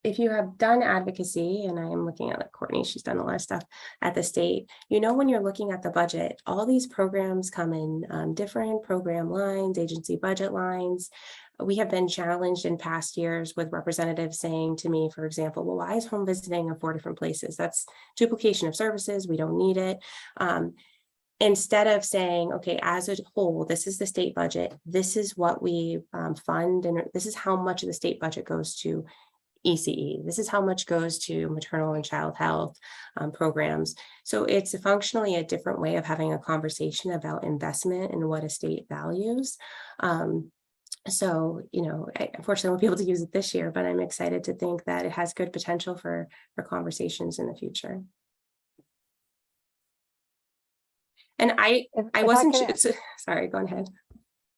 if you have done advocacy, and I am looking at like Courtney, she's done a lot of stuff at the state, when you're looking at the budget, all these programs come in different program lines, agency budget lines. We have been challenged in past years with representatives saying to me, for example, well, why is home visiting in 4 different places? That's duplication of services. We don't need it. Instead of saying, okay, as a whole, this is the state budget. This is what we fund, and this is how much of the state budget goes to ECE. This is how much goes to maternal and child health programs. So it's functionally a different way of having a conversation about investment and what a state values. So, I unfortunately won't be able to use it this year, but I'm excited to think that it has good potential for conversations in the future. And I wasn't, sorry, go ahead.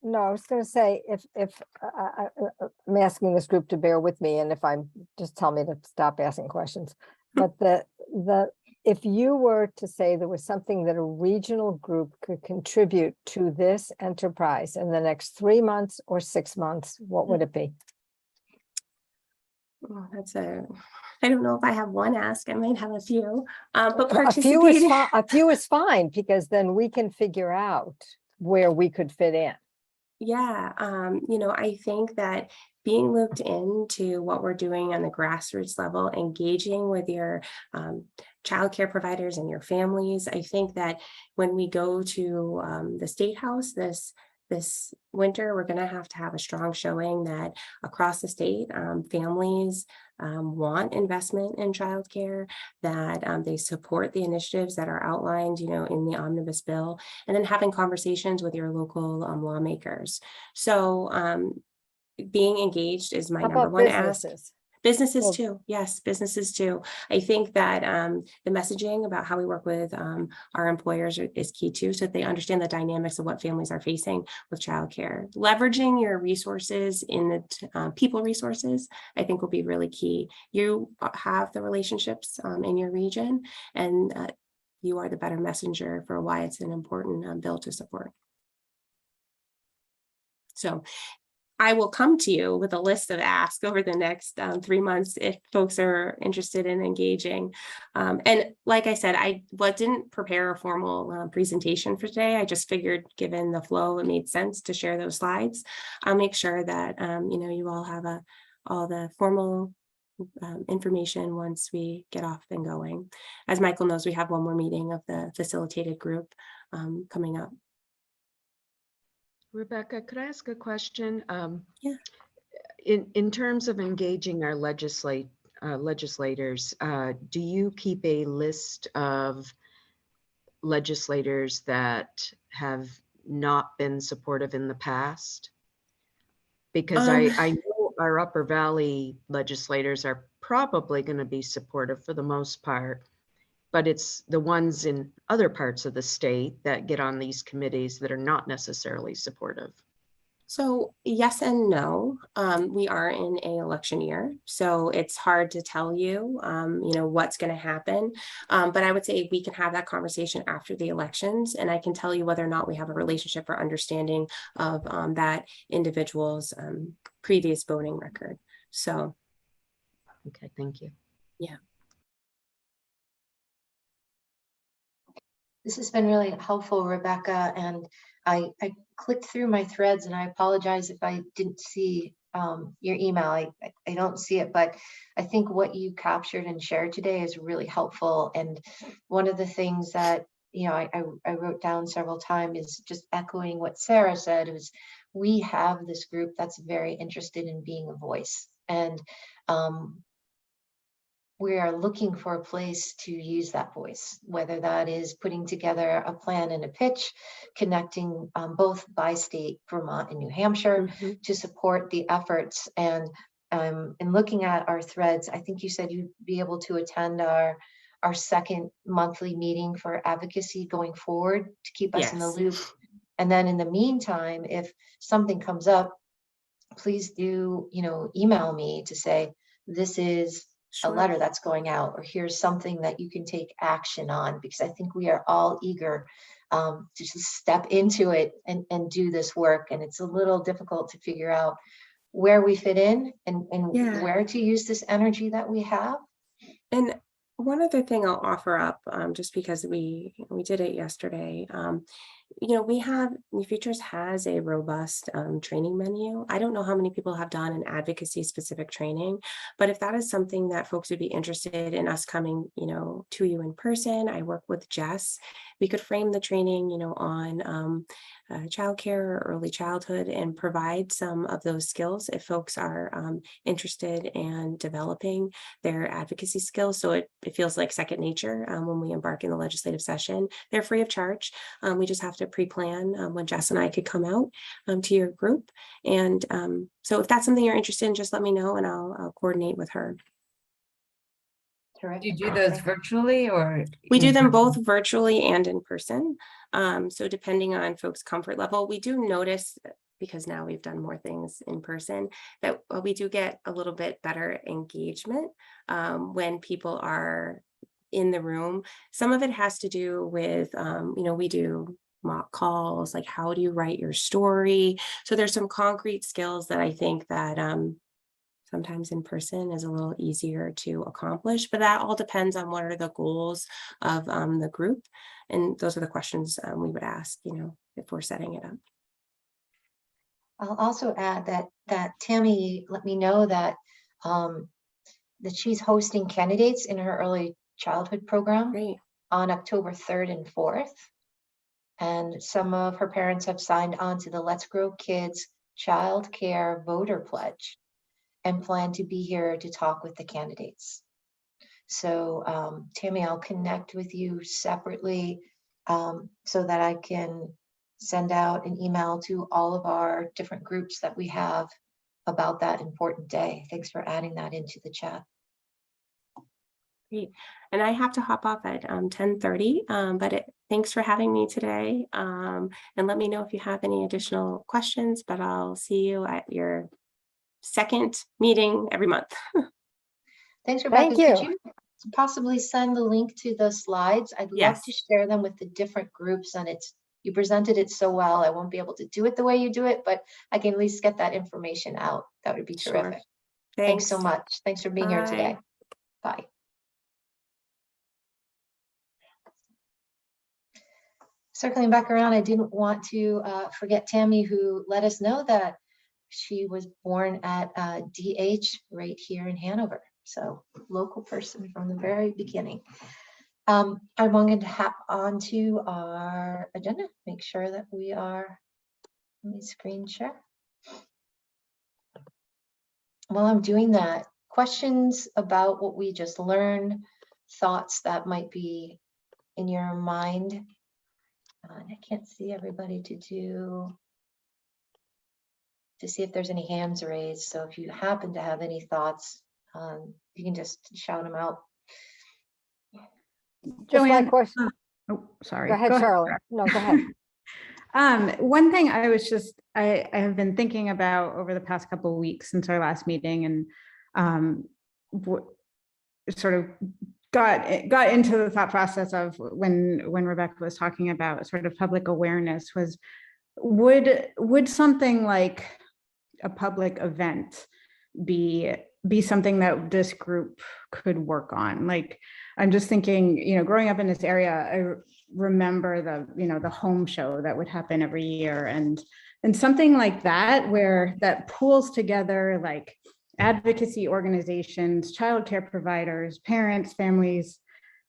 No, I was going to say, if I'm asking this group to bear with me, and if I'm, just tell me to stop asking questions. But if you were to say there was something that a regional group could contribute to this enterprise in the next 3 months or 6 months, what would it be? Well, I don't know if I have one ask. I might have a few, but a few is fine, because then we can figure out where we could fit in. Yeah, I think that being looped into what we're doing on the grassroots level, engaging with your childcare providers and your families. I think that when we go to the State House this winter, we're going to have a strong showing that across the state, families want investment in childcare, that they support the initiatives that are outlined, in the omnibus bill, and then having conversations with your local lawmakers. So being engaged is my number one ask. Businesses too. Yes, businesses too. I think that the messaging about how we work with our employers is key too, so that they understand the dynamics of what families are facing with childcare. Leveraging your resources in the people resources, I think, will be really key. You have the relationships in your region, and you are the better messenger for why it's an important bill to support. So I will come to you with a list of asks over the next 3 months if folks are interested in engaging. And like I said, I didn't prepare a formal presentation for today. I just figured, given the flow, it made sense to share those slides. I'll make sure that you all have all the formal information once we get off and going. As Michael knows, we have one more meeting of the facilitated group coming up. Rebecca, could I ask a question? Yeah. In terms of engaging our legislators, do you keep a list of legislators that have not been supportive in the past? Because I know our Upper Valley legislators are probably going to be supportive for the most part, but it's the ones in other parts of the state that get on these committees that are not necessarily supportive. So yes and no. We are in an election year, so it's hard to tell you, what's going to happen. But I would say we can have that conversation after the elections, and I can tell you whether or not we have a relationship or understanding of that individual's previous voting record. So. Okay, thank you. Yeah. This has been really helpful, Rebecca, and I clicked through my threads, and I apologize if I didn't see your email. I don't see it, but I think what you captured and shared today is really helpful. And one of the things that I wrote down several times is just echoing what Sarah said, is we have this group that's very interested in being a voice, and we are looking for a place to use that voice, whether that is putting together a plan and a pitch, connecting both by state, Vermont and New Hampshire, to support the efforts. And in looking at our threads, I think you said you'd be able to attend our second monthly meeting for advocacy going forward to keep us in the loop. And then in the meantime, if something comes up, please do, email me to say, this is a letter that's going out, or here's something that you can take action on, because I think we are all eager to just step into it and do this work. And it's a little difficult to figure out where we fit in and where to use this energy that we have. And one other thing I'll offer up, just because we did it yesterday, we have New Futures has a robust training menu. I don't know how many people have done an advocacy specific training, but if that is something that folks would be interested in us coming, to you in person, I work with Jess. We could frame the training, on childcare or early childhood and provide some of those skills if folks are interested in developing their advocacy skills. So it feels like second nature when we embark in the legislative session. They're free of charge. We just have to pre-plan when Jess and I could come out to your group. And so if that's something you're interested in, just let me know and I'll coordinate with her. Terrific. Do you do those virtually or? We do them both virtually and in person. So depending on folks' comfort level, we do notice, because now we've done more things in person, that we do get a little bit better engagement when people are in the room. Some of it has to do with, we do mock calls, like how do you write your story? So there's some concrete skills that I think that sometimes in person is a little easier to accomplish, but that all depends on what are the goals of the group. And those are the questions we would ask, if we're setting it up. I'll also add that Tammy let me know that she's hosting candidates in her early childhood program on October 3rd and 4th. And some of her parents have signed on to the Let's Grow Kids Childcare Voter Pledge and plan to be here to talk with the candidates. So Tammy, I'll connect with you separately so that I can send out an email to all of our different groups that we have about that important day. Thanks for adding that into the chat. Great. And I have to hop off at 10:30, but thanks for having me today. And let me know if you have any additional questions, but I'll see you at your second meeting every month. Thanks, Rebecca. Thank you. Could you possibly send the link to the slides? I'd love to share them with the different groups, and you presented it so well. I won't be able to do it the way you do it, but I can at least get that information out. That would be Sure. terrific. Thanks so much. Thanks for being here today. Bye. Circling back around, I didn't want to forget Tammy, who let us know that she was born at DH right here in Hanover. So local person from the very beginning. I wanted to hop onto our agenda, make sure that we are, let me screen share. While I'm doing that, questions about what we just learned, thoughts that might be in your mind. I can't see everybody to see if there's any hands raised. So if you happen to have any thoughts, you can just shout them out. Just my Joanne, question. oh, sorry. Go ahead, Charlotte. No, go ahead. One thing I was just, I have been thinking about over the past couple of weeks since our last meeting, and sort of got into the thought process of when Rebecca was talking about sort of public awareness was, would something like a public event be something that this group could work on? Like, I'm just thinking, you know, growing up in this area, I remember the home show that would happen every year, and something like that, where that pools together like advocacy organizations, childcare providers, parents, families,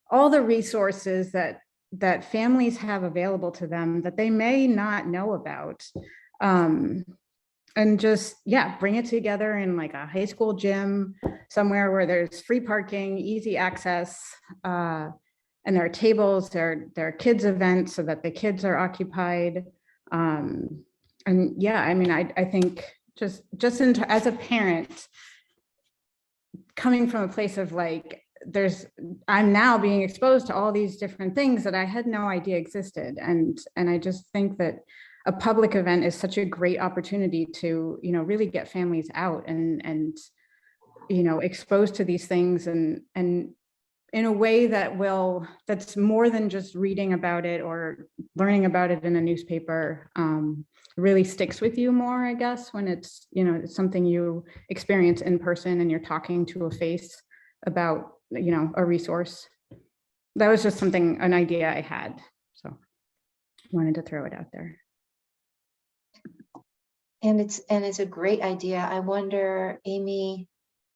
all the resources that families have available to them that they may not know about. And just, yeah, bring it together in like a high school gym, somewhere where there's free parking, easy access, and there are tables, there are kids events so that the kids are occupied. And yeah, I mean, I think just as a parent, coming from a place of like, I'm now being exposed to all these different things that I had no idea existed. And I just think that a public event is such a great opportunity to, you know, really get families out and, you know, exposed to these things and in a way that's more than just reading about it or learning about it in a newspaper. Really sticks with you more, I guess, when it's, you know, it's something you experience in person and you're talking to a face about, you know, a resource. That was just an idea I had. So wanted to throw it out there. And it's a great idea. I wonder, Amy,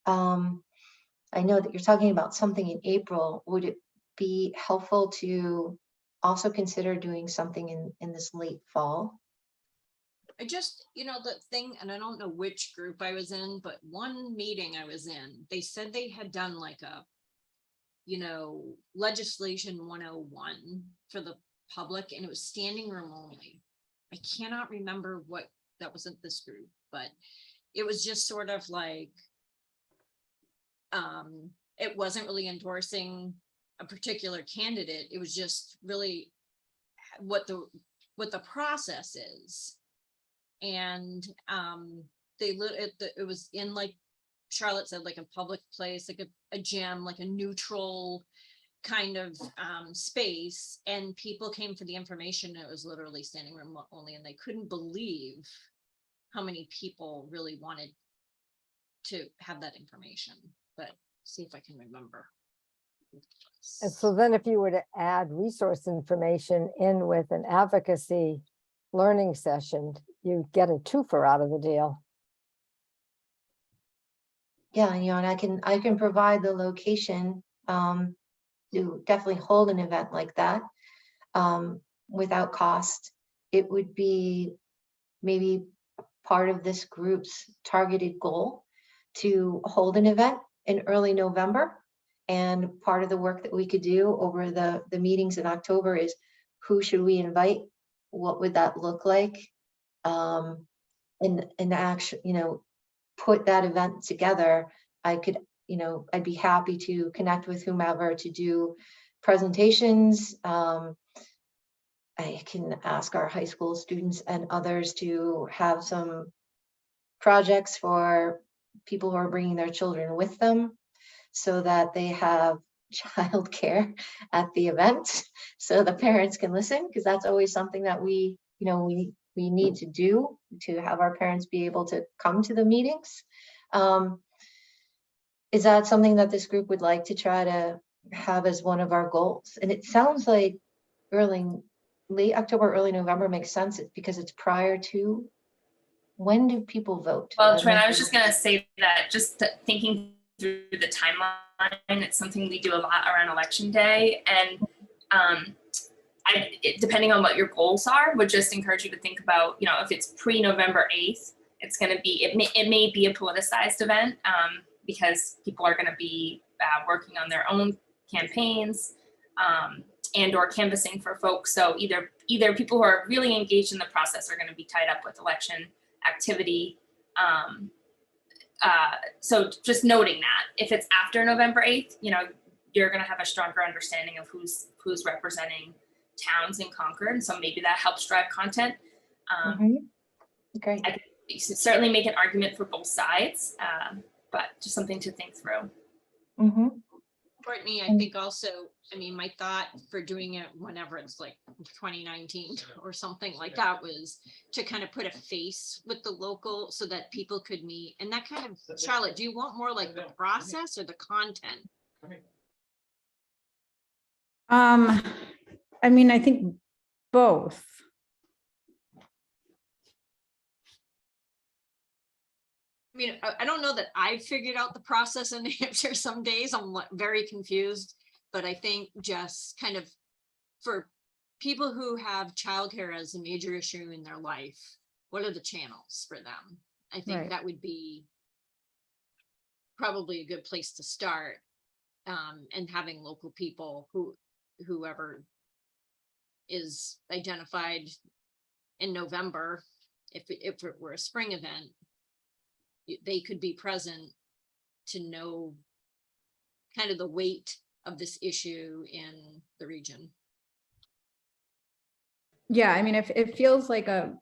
I know that you're talking about something in April. Would it be helpful to also consider doing something in this late fall? I just, you know, the thing, and I don't know which group I was in, but one meeting I was in, they said they had done like a, you know, legislation 101 for the public, and it was standing room only. I cannot remember what, that wasn't this group, but it was just sort of like, it wasn't really endorsing a particular candidate. It was just really what the process is. And it was in, like Charlotte said, like a public place, like a gym, like a neutral kind of space, and people came for the information. It was literally standing room only, and they couldn't believe how many people really wanted to have that information. But see if I can remember. And so then if you were to add resource information in with an advocacy learning session, you get a twofer out of the deal. Yeah, you know, and I can provide the location to definitely hold an event like that without cost. It would be maybe part of this group's targeted goal to hold an event in early November. And part of the work that we could do over the meetings in October is, who should we invite? What would that look like? And actually, you know, put that event together. I could, you know, I'd be happy to connect with whomever to do presentations. I can ask our high school students and others to have some projects for people who are bringing their children with them, so that they have childcare at the event so the parents can listen, because that's always something that we need to do to have our parents be able to come to the meetings. Is that something that this group would like to try to have as one of our goals? And it sounds like late October, early November makes sense because it's prior to, when do people vote? Well, Trin, I was just going to say that thinking through the timeline, it's something we do a lot around election day. And depending on what your goals are, would just encourage you to think about, if it's pre-November 8th, it's going to be, it may be a politicized event because people are going to be working on their own campaigns and or canvassing for folks. So either people who are really engaged in the process are going to be tied up with election activity. So just noting that if it's after November 8th, you're going to have a stronger understanding of who's representing towns in Concord. And so maybe that helps drive content. Great. I could certainly make an argument for both sides, but just something to think through. Courtney, I think also, my thought for doing it whenever it's like 2019 or something like that was to kind of put a face with the local so that people could meet. And that kind of, Charlotte, do you want more like the process or the content? I think both. I don't know that I figured out the process in New Hampshire. Some days I'm very confused, but I think just kind of for people who have childcare as a major issue in their life, what are the channels for them? I think that would be probably a good place to start, and having local people whoever is identified in November, if it were a spring event, they could be present to know kind of the weight of this issue in the region. Yeah, if it feels like a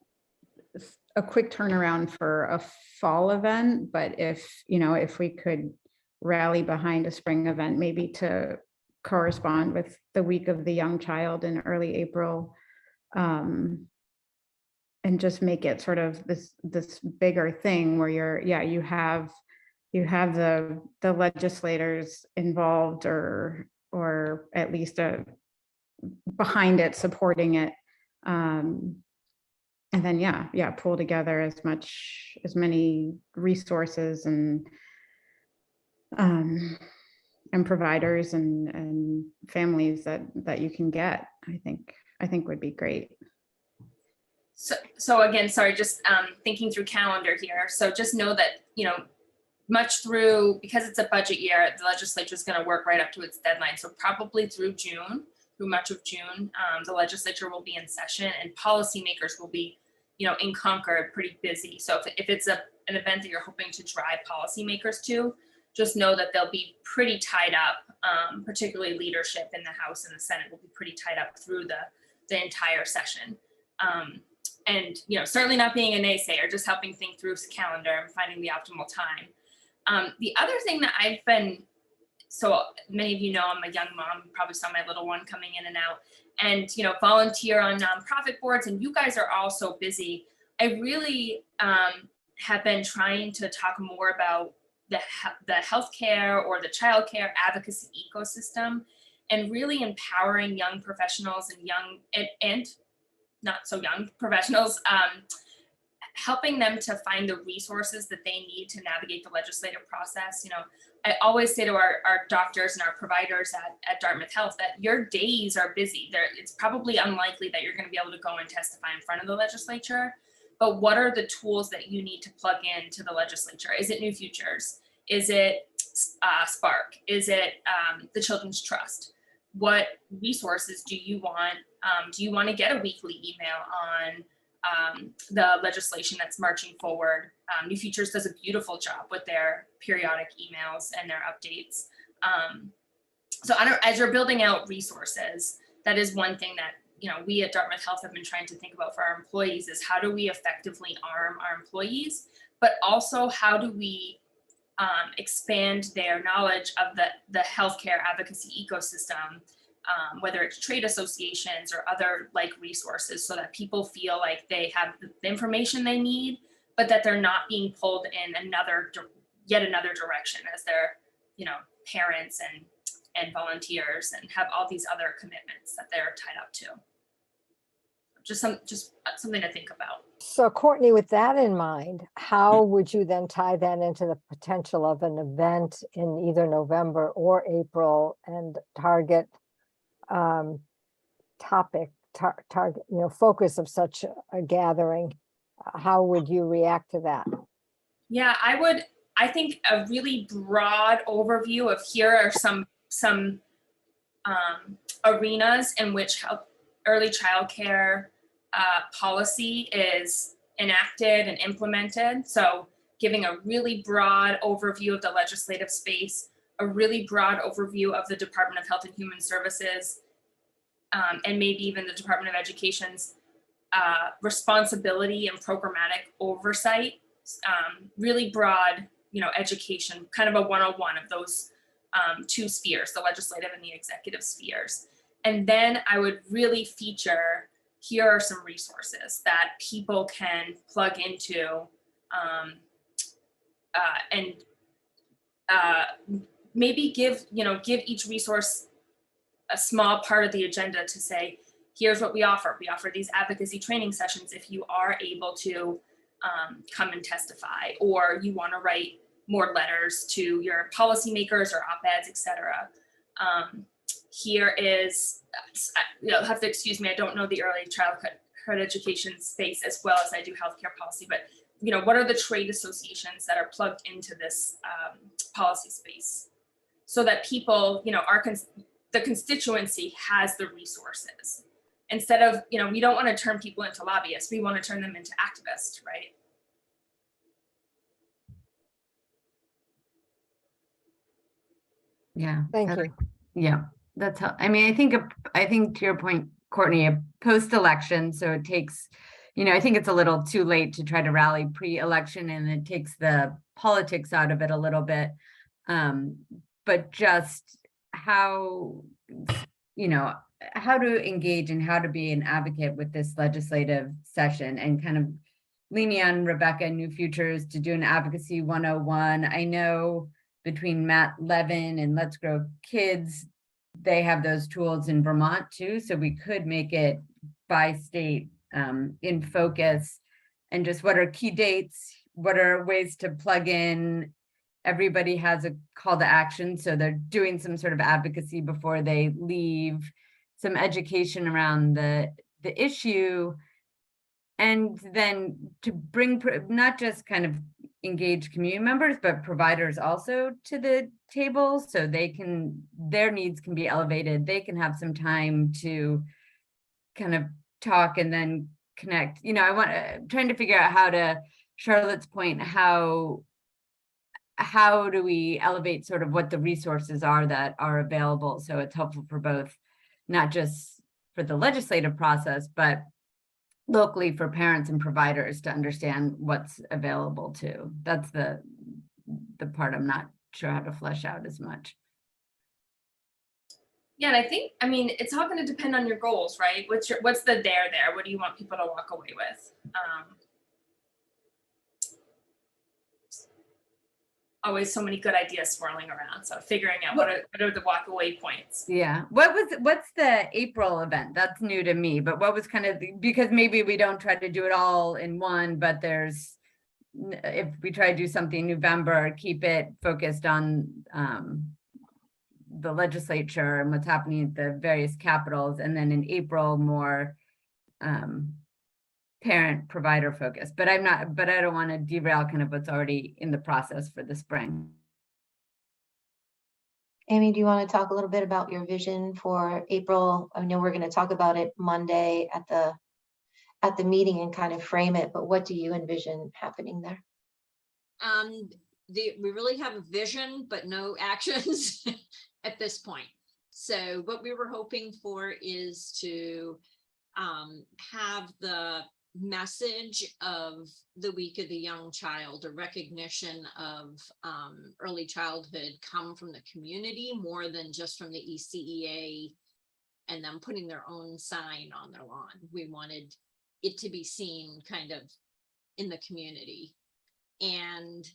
quick turnaround for a fall event, but if we could rally behind a spring event, maybe to correspond with the week of the young child in early April, and just make it sort of this bigger thing where you have the legislators involved or at least behind it, supporting it, and then pull together as many resources and providers and families that you can get. I think would be great. So again, sorry, just thinking through calendar here. So just know that, much through, because it's a budget year, the legislature is going to work right up to its deadline. So probably through much of June, the legislature will be in session and policymakers will be, in Concord pretty busy. So if it's an event that you're hoping to drive policymakers to, just know that they'll be pretty tied up, particularly leadership in the House and the Senate will be pretty tied up through the entire session. And certainly not being a naysayer, just helping think through calendar and finding the optimal time. The other thing that I've been, so many of you know, I'm a young mom, you probably saw my little one coming in and out, and volunteer on nonprofit boards, and you guys are all so busy. I really have been trying to talk more about the healthcare or the childcare advocacy ecosystem, and really empowering young professionals and young and not so young professionals, helping them to find the resources that they need to navigate the legislative process. I always say to our doctors and our providers at Dartmouth Health that your days are busy. It's probably unlikely that you're going to be able to go and testify in front of the legislature, but what are the tools that you need to plug into the legislature? Is it New Futures? Is it Spark? Is it the Children's Trust? What resources do you want? Do you want to get a weekly email on the legislation that's marching forward? New Futures does a beautiful job with their periodic emails and their updates. So as you're building out resources, that is one thing that we at Dartmouth Health have been trying to think about for our employees is how do we effectively arm our employees, but also how do we expand their knowledge of the healthcare advocacy ecosystem, whether it's trade associations or other like resources, so that people feel like they have the information they need, but that they're not being pulled in yet another direction as their, parents and volunteers, and have all these other commitments that they're tied up to. Just something to think about. So Courtney, with that in mind, how would you then tie that into the potential of an event in either November or April and target target, focus of such a gathering? How would you react to that? Yeah, I think a really broad overview of here are some arenas in which early childcare policy is enacted and implemented. So giving a really broad overview of the legislative space, a really broad overview of the Department of Health and Human Services, and maybe even the Department of Education's responsibility and programmatic oversight, really broad, education, kind of a 101 of those two spheres, the legislative and the executive spheres. And then I would really feature, here are some resources that people can plug into, and maybe give each resource a small part of the agenda to say, here's what we offer. We offer these advocacy training sessions if you are able to come and testify, or you want to write more letters to your policymakers or op-eds, etc. Here is, you'll have to excuse me, I don't know the early childhood education space as well as I do healthcare policy, but what are the trade associations that are plugged into this policy space, so that people, the constituency has the resources. Instead of, we don't want to turn people into lobbyists, we want to turn them into activists, right? Yeah. Thank you. Yeah, that's how, I mean, I think to your point, Courtney, a post-election, so it takes, I think it's a little too late to try to rally pre-election, and it takes the politics out of it a little bit. But just how, how to engage and how to be an advocate with this legislative session, and kind of leaning on Rebecca and New Futures to do an advocacy 101. I know between Matt Levin and Let's Grow Kids, they have those tools in Vermont too. So we could make it by state in focus, and just what are key dates, what are ways to plug in. Everybody has a call to action, so they're doing some sort of advocacy before they leave, some education around the issue, and then to bring not just kind of engage community members, but providers also to the table, so their needs can be elevated. They can have some time to kind of talk and then connect. Trying to figure out how to, Charlotte's point, how do we elevate sort of what the resources are that are available, so it's helpful for both, not just for the legislative process, but locally for parents and providers to understand what's available too. That's the part I'm not sure how to flesh out as much. Yeah, and I mean, it's all going to depend on your goals, right? What's the there? What do you want people to walk away with? Always so many good ideas swirling around. So figuring out what are the walk away points. Yeah. What's the April event? That's new to me, but what was kind of, because maybe we don't try to do it all in one, but if we try to do something in November, keep it focused on the legislature and what's happening at the various capitals. And then in April, more parent provider focus, but I don't want to derail kind of what's already in the process for the spring. Amy, do you want to talk a little bit about your vision for April? I know we're going to talk about it Monday at the meeting and kind of frame it, but what do you envision happening there? We really have a vision, but no actions at this point. So what we were hoping for is to have the message of the Week of the Young Child, a recognition of early childhood, come from the community more than just from the ECEA and them putting their own sign on their lawn. We wanted it to be seen kind of in the community. And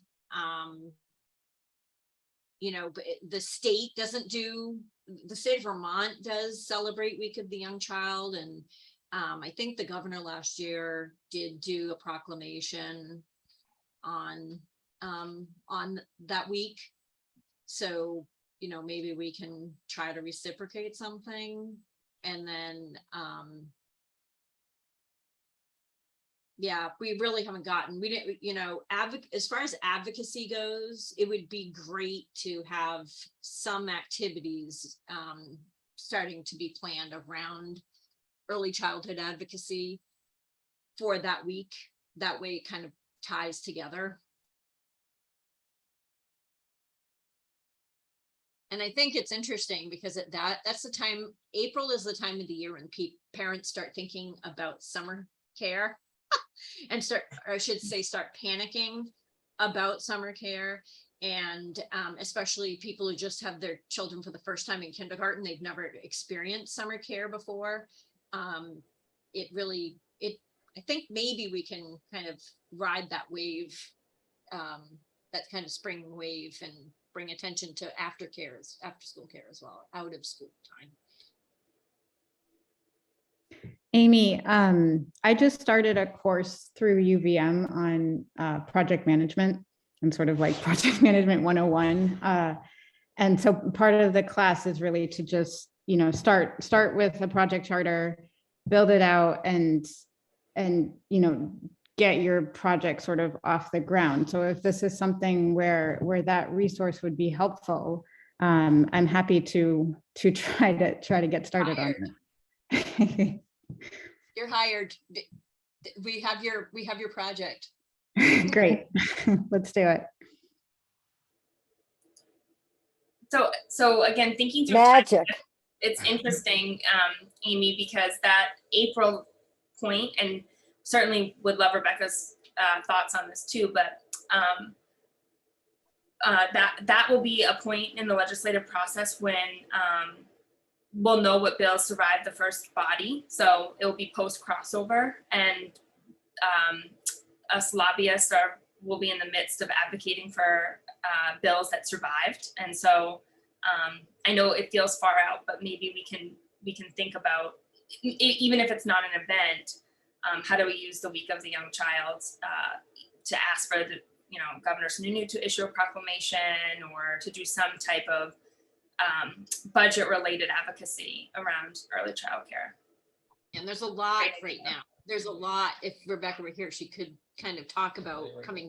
you know, but the state doesn't do, the state of Vermont does celebrate Week of the Young Child, and I think the governor last year did do a proclamation on that week. So, you know, maybe we can try to reciprocate something. And then yeah, we really haven't gotten, we didn't, you know, as far as advocacy goes, it would be great to have some activities starting to be planned around early childhood advocacy for that week. That way it kind of ties together. And I think it's interesting because that's the time, April is the time of the year when parents start thinking about summer care and start panicking about summer care. And especially people who just have their children for the first time in kindergarten, they've never experienced summer care before. I think maybe we can kind of ride that wave, that kind of spring wave, and bring attention to after school care as well, out of school time. Amy, I just started a course through UVM on project management and sort of like project management 101. And so part of the class is really to just, you know, start with a project charter, build it out, and you know, get your project sort of off the ground. So if this is something where that resource would be helpful, I'm happy to try to get started on it. You're hired. We have your project. Great. Let's do it. So again, thinking through Magic. it's interesting, Amy, because that April point, and certainly would love Rebecca's thoughts on this too, but that will be a point in the legislative process when we'll know what bills survived the first body. So it will be post crossover, and us lobbyists will be in the midst of advocating for bills that survived. And so I know it feels far out, but maybe we can think about, even if it's not an event, how do we use the Week of the Young Child to ask for the, you know, Governor Sununu to issue a proclamation, or to do some type of budget related advocacy around early childcare. And there's a lot right now. There's a lot. If Rebecca were here, she could kind of talk about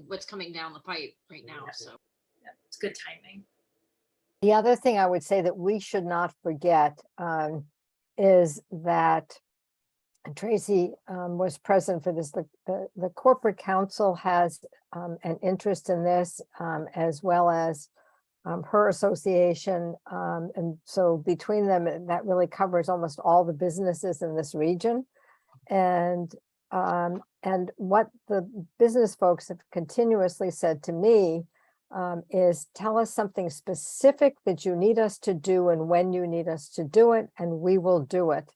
what's coming down the pipe right now. So yeah, it's good timing. The other thing I would say that we should not forget is that, and Tracy was present for this, the corporate council has an interest in this, as well as her association. And so between them, that really covers almost all the businesses in this region. And what the business folks have continuously said to me is, tell us something specific that you need us to do and when you need us to do it, and we will do it.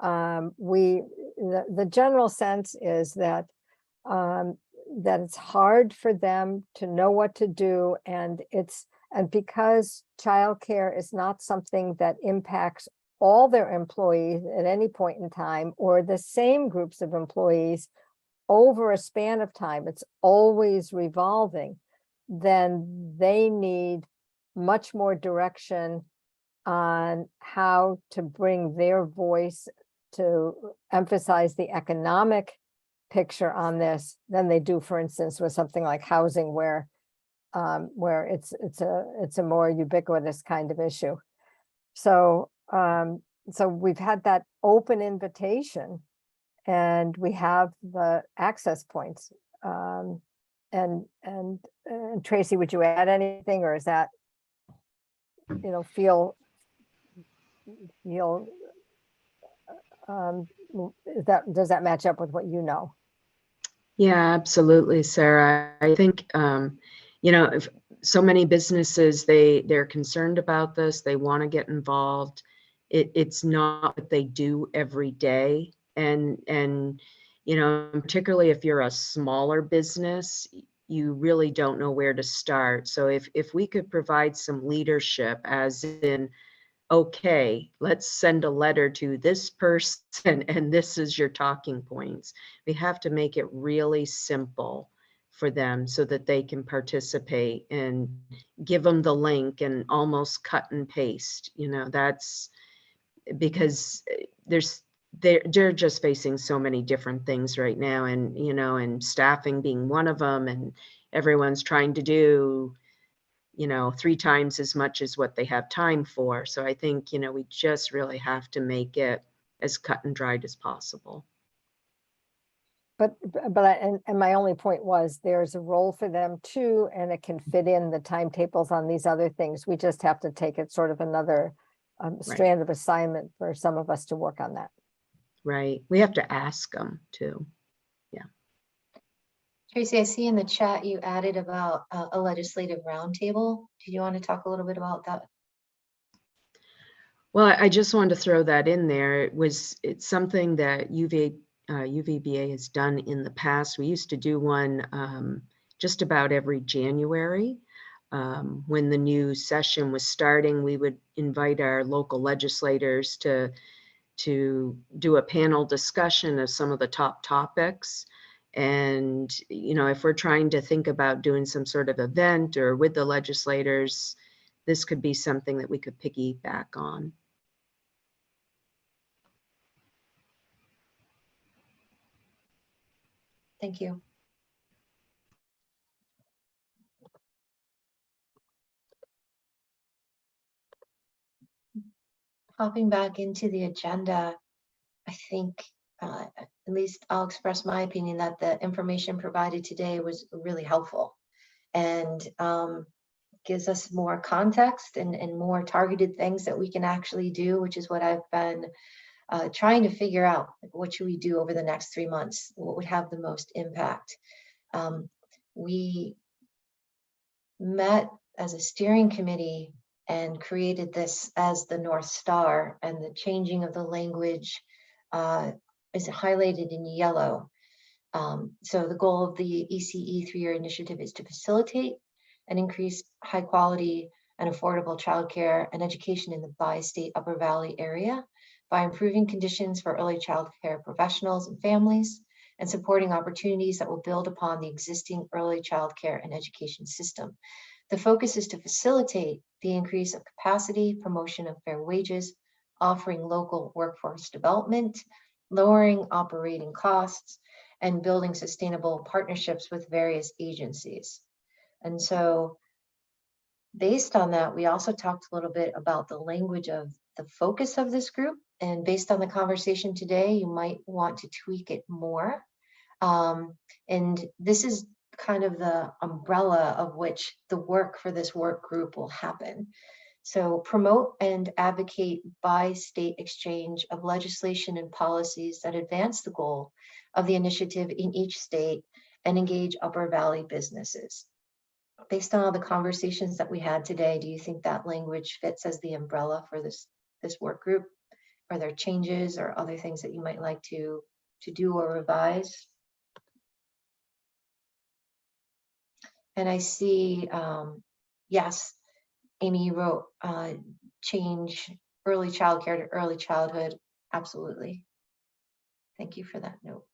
The general sense is that that it's hard for them to know what to do, and because childcare is not something that impacts all their employees at any point in time, or the same groups of employees over a span of time, it's always revolving, then they need much more direction on how to bring their voice to emphasize the economic picture on this than they do, for instance, with something like housing, where it's a more ubiquitous kind of issue. So so we've had that open invitation, and we have the access points. And Tracy, would you add anything, or is that, you know, does that match up with what you know? Yeah, absolutely, Sarah. I think, if so many businesses, they're concerned about this. They want to get involved. It's not what they do every day. And, particularly if you're a smaller business, you really don't know where to start. So if we could provide some leadership, as in, okay, let's send a letter to this person and this is your talking points. We have to make it really simple for them so that they can participate, and give them the link and almost cut and paste. That's because they're just facing so many different things right now, and staffing being one of them, and everyone's trying to do 3 times as much as what they have time for. So I think, we just really have to make it as cut and dried as possible. But and my only point was, there's a role for them too, and it can fit in the timetables on these other things. We just have to take it sort of another strand of assignment for some of us to work on that. Right. We have to ask them too. Tracy, I see in the chat you added about a legislative roundtable. Do you want to talk a little bit about that? Well, I just wanted to throw that in there. It's something that UVBA has done in the past. We used to do one just about every January. When the new session was starting, we would invite our local legislators to do a panel discussion of some of the top topics. And, if we're trying to think about doing some sort of event or with the legislators, this could be something that we could piggyback on. Thank you. Hopping back into the agenda, I think, at least I'll express my opinion that the information provided today was really helpful, and gives us more context and more targeted things that we can actually do, which is what I've been trying to figure out. Like, what should we do over the next 3 months? What would have the most impact? We met as a steering committee and created this as the North Star, and the changing of the language is highlighted in yellow. So the goal of the ECE 3-year initiative is to facilitate and increase high quality and affordable childcare and education in the bi-state Upper Valley area by improving conditions for early childcare professionals and families, and supporting opportunities that will build upon the existing early childcare and education system. The focus is to facilitate the increase of capacity, promotion of fair wages, offering local workforce development, lowering operating costs, and building sustainable partnerships with various agencies. And so based on that, we also talked a little bit about the language of the focus of this group. And based on the conversation today, you might want to tweak it more. And this is kind of the umbrella of which the work for this work group will happen. So promote and advocate bi-state exchange of legislation and policies that advance the goal of the initiative in each state and engage Upper Valley businesses. Based on all the conversations that we had today, do you think that language fits as the umbrella for this work group? Are there changes or other things that you might like to do or revise? And I see, yes, Amy, you wrote change early childcare to early childhood. Absolutely. Thank you for that note.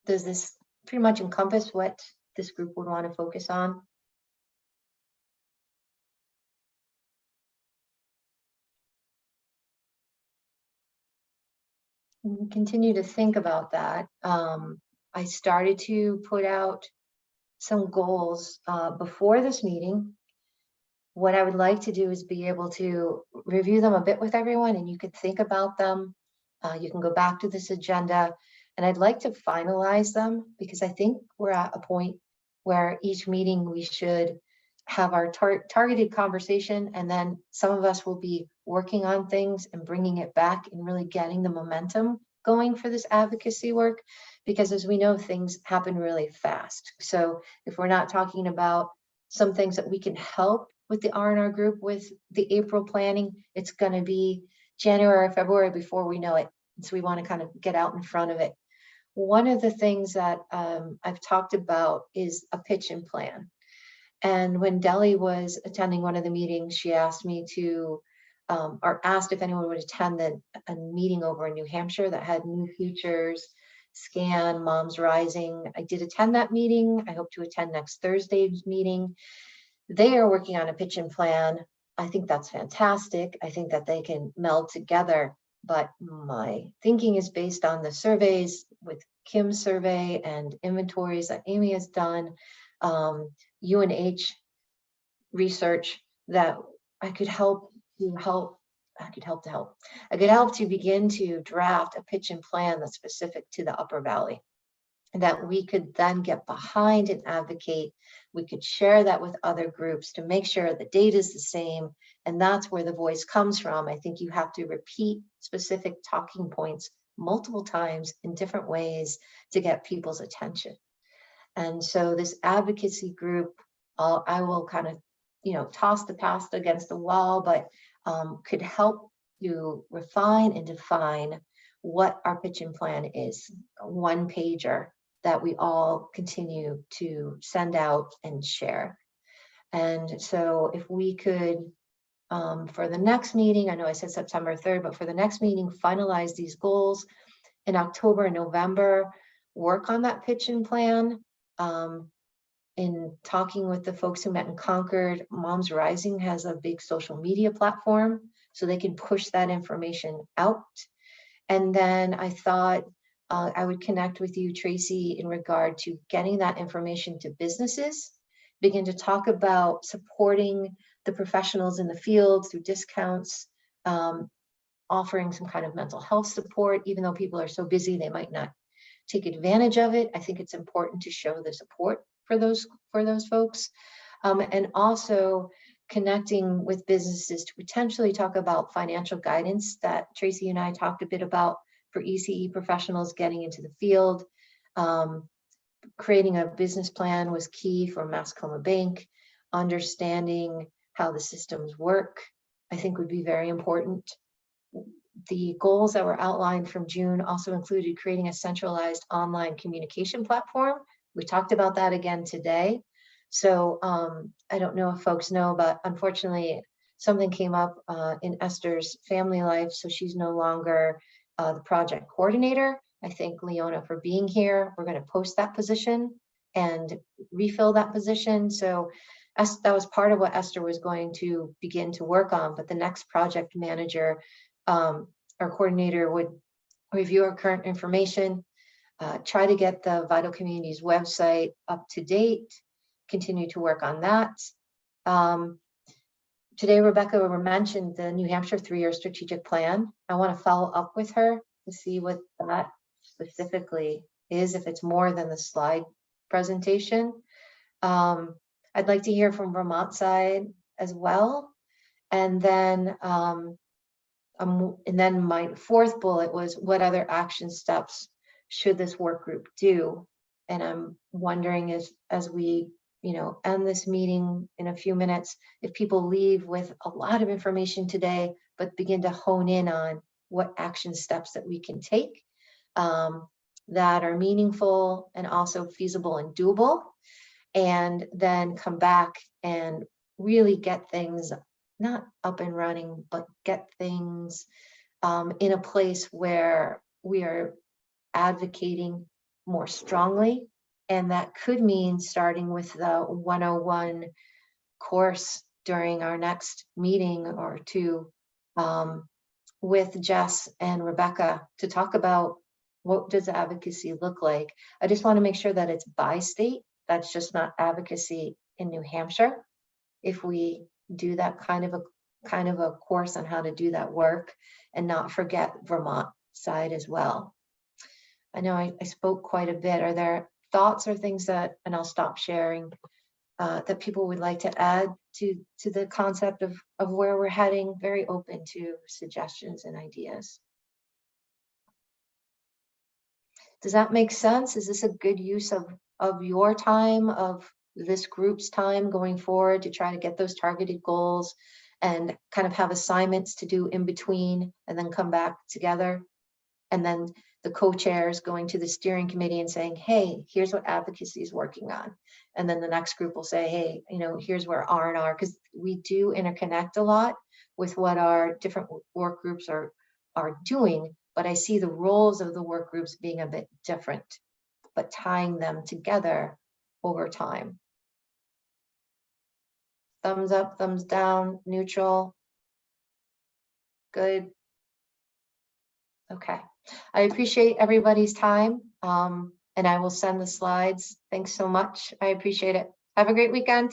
Does this pretty much encompass what this group would want to focus on? Continue to think about that. I started to put out some goals before this meeting. What I would like to do is be able to review them a bit with everyone, and you could think about them. You can go back to this agenda, and I'd like to finalize them, because I think we're at a point where each meeting we should have our targeted conversation, and then some of us will be working on things and bringing it back and really getting the momentum going for this advocacy work, because as we know, things happen really fast. So if we're not talking about some things that we can help with the R&R group with the April planning, it's going to be January or February before we know it. So we want to kind of get out in front of it. One of the things that I've talked about is a pitch and plan. And when Deli was attending one of the meetings, she asked me to, or asked if anyone would attend a meeting over in New Hampshire that had New Futures, SCAN, Moms Rising. I did attend that meeting. I hope to attend next Thursday's meeting. They are working on a pitch and plan. I think that's fantastic. I think that they can meld together. But my thinking is based on the surveys with Kim's survey and inventories that Amy has done, UNH research, that I could help to begin to draft a pitch and plan that's specific to the Upper Valley, that we could then get behind and advocate. We could share that with other groups to make sure the data is the same. And that's where the voice comes from. I think you have to repeat specific talking points multiple times in different ways to get people's attention. And so this advocacy group, I will kind of, toss the past against the wall, but could help to refine and define what our pitch and plan is. A one pager that we all continue to send out and share. And so if we could, for the next meeting, I know I said September 3rd, but for the next meeting, finalize these goals in October and November, work on that pitch and plan. In talking with the folks who met in Concord, Moms Rising has a big social media platform, so they can push that information out. And then I thought I would connect with you, Tracy, in regard to getting that information to businesses, begin to talk about supporting the professionals in the field through discounts, offering some kind of mental health support. Even though people are so busy, they might not take advantage of it. I think it's important to show the support for those folks, and also connecting with businesses to potentially talk about financial guidance that Tracy and I talked a bit about for ECE professionals getting into the field. Creating a business plan was key for Mascoma Bank. Understanding how the systems work, I think, would be very important. The goals that were outlined from June also included creating a centralized online communication platform. We talked about that again today. So I don't know if folks know, but unfortunately, something came up in Esther's family life. So she's no longer the project coordinator. I thank Leona for being here. We're going to post that position and refill that position. So that was part of what Esther was going to begin to work on. But the next project manager, our coordinator, would review our current information, try to get the Vital Communities website up to date, continue to work on that. Today, Rebecca mentioned the New Hampshire 3-year strategic plan. I want to follow up with her to see what that specifically is, if it's more than the slide presentation. I'd like to hear from Vermont side as well. And then my fourth bullet was, what other action steps should this work group do? And I'm wondering, as we end this meeting in a few minutes, if people leave with a lot of information today, but begin to hone in on what action steps that we can take that are meaningful and also feasible and doable, and then come back and really get things not up and running, but get things in a place where we are advocating more strongly. And that could mean starting with the 101 course during our next meeting or two with Jess and Rebecca to talk about what does advocacy look like. I just want to make sure that it's by state. That's just not advocacy in New Hampshire. If we do that kind of a course on how to do that work, and not forget Vermont side as well. I know I spoke quite a bit. Are there thoughts or things that, and I'll stop sharing, that people would like to add to the concept of where we're heading? Very open to suggestions and ideas. Does that make sense? Is this a good use of your time, of this group's time going forward to try to get those targeted goals and kind of have assignments to do in between and then come back together? And then the co-chairs going to the steering committee and saying, hey, here's what advocacy is working on. And then the next group will say, hey, here's where R&R, because we do interconnect a lot with what our different work groups are doing, but I see the roles of the work groups being a bit different, but tying them together over time. Thumbs up, thumbs down, neutral. Good. Okay. I appreciate everybody's time, and I will send the slides. Thanks so much. I appreciate it. Have a great weekend.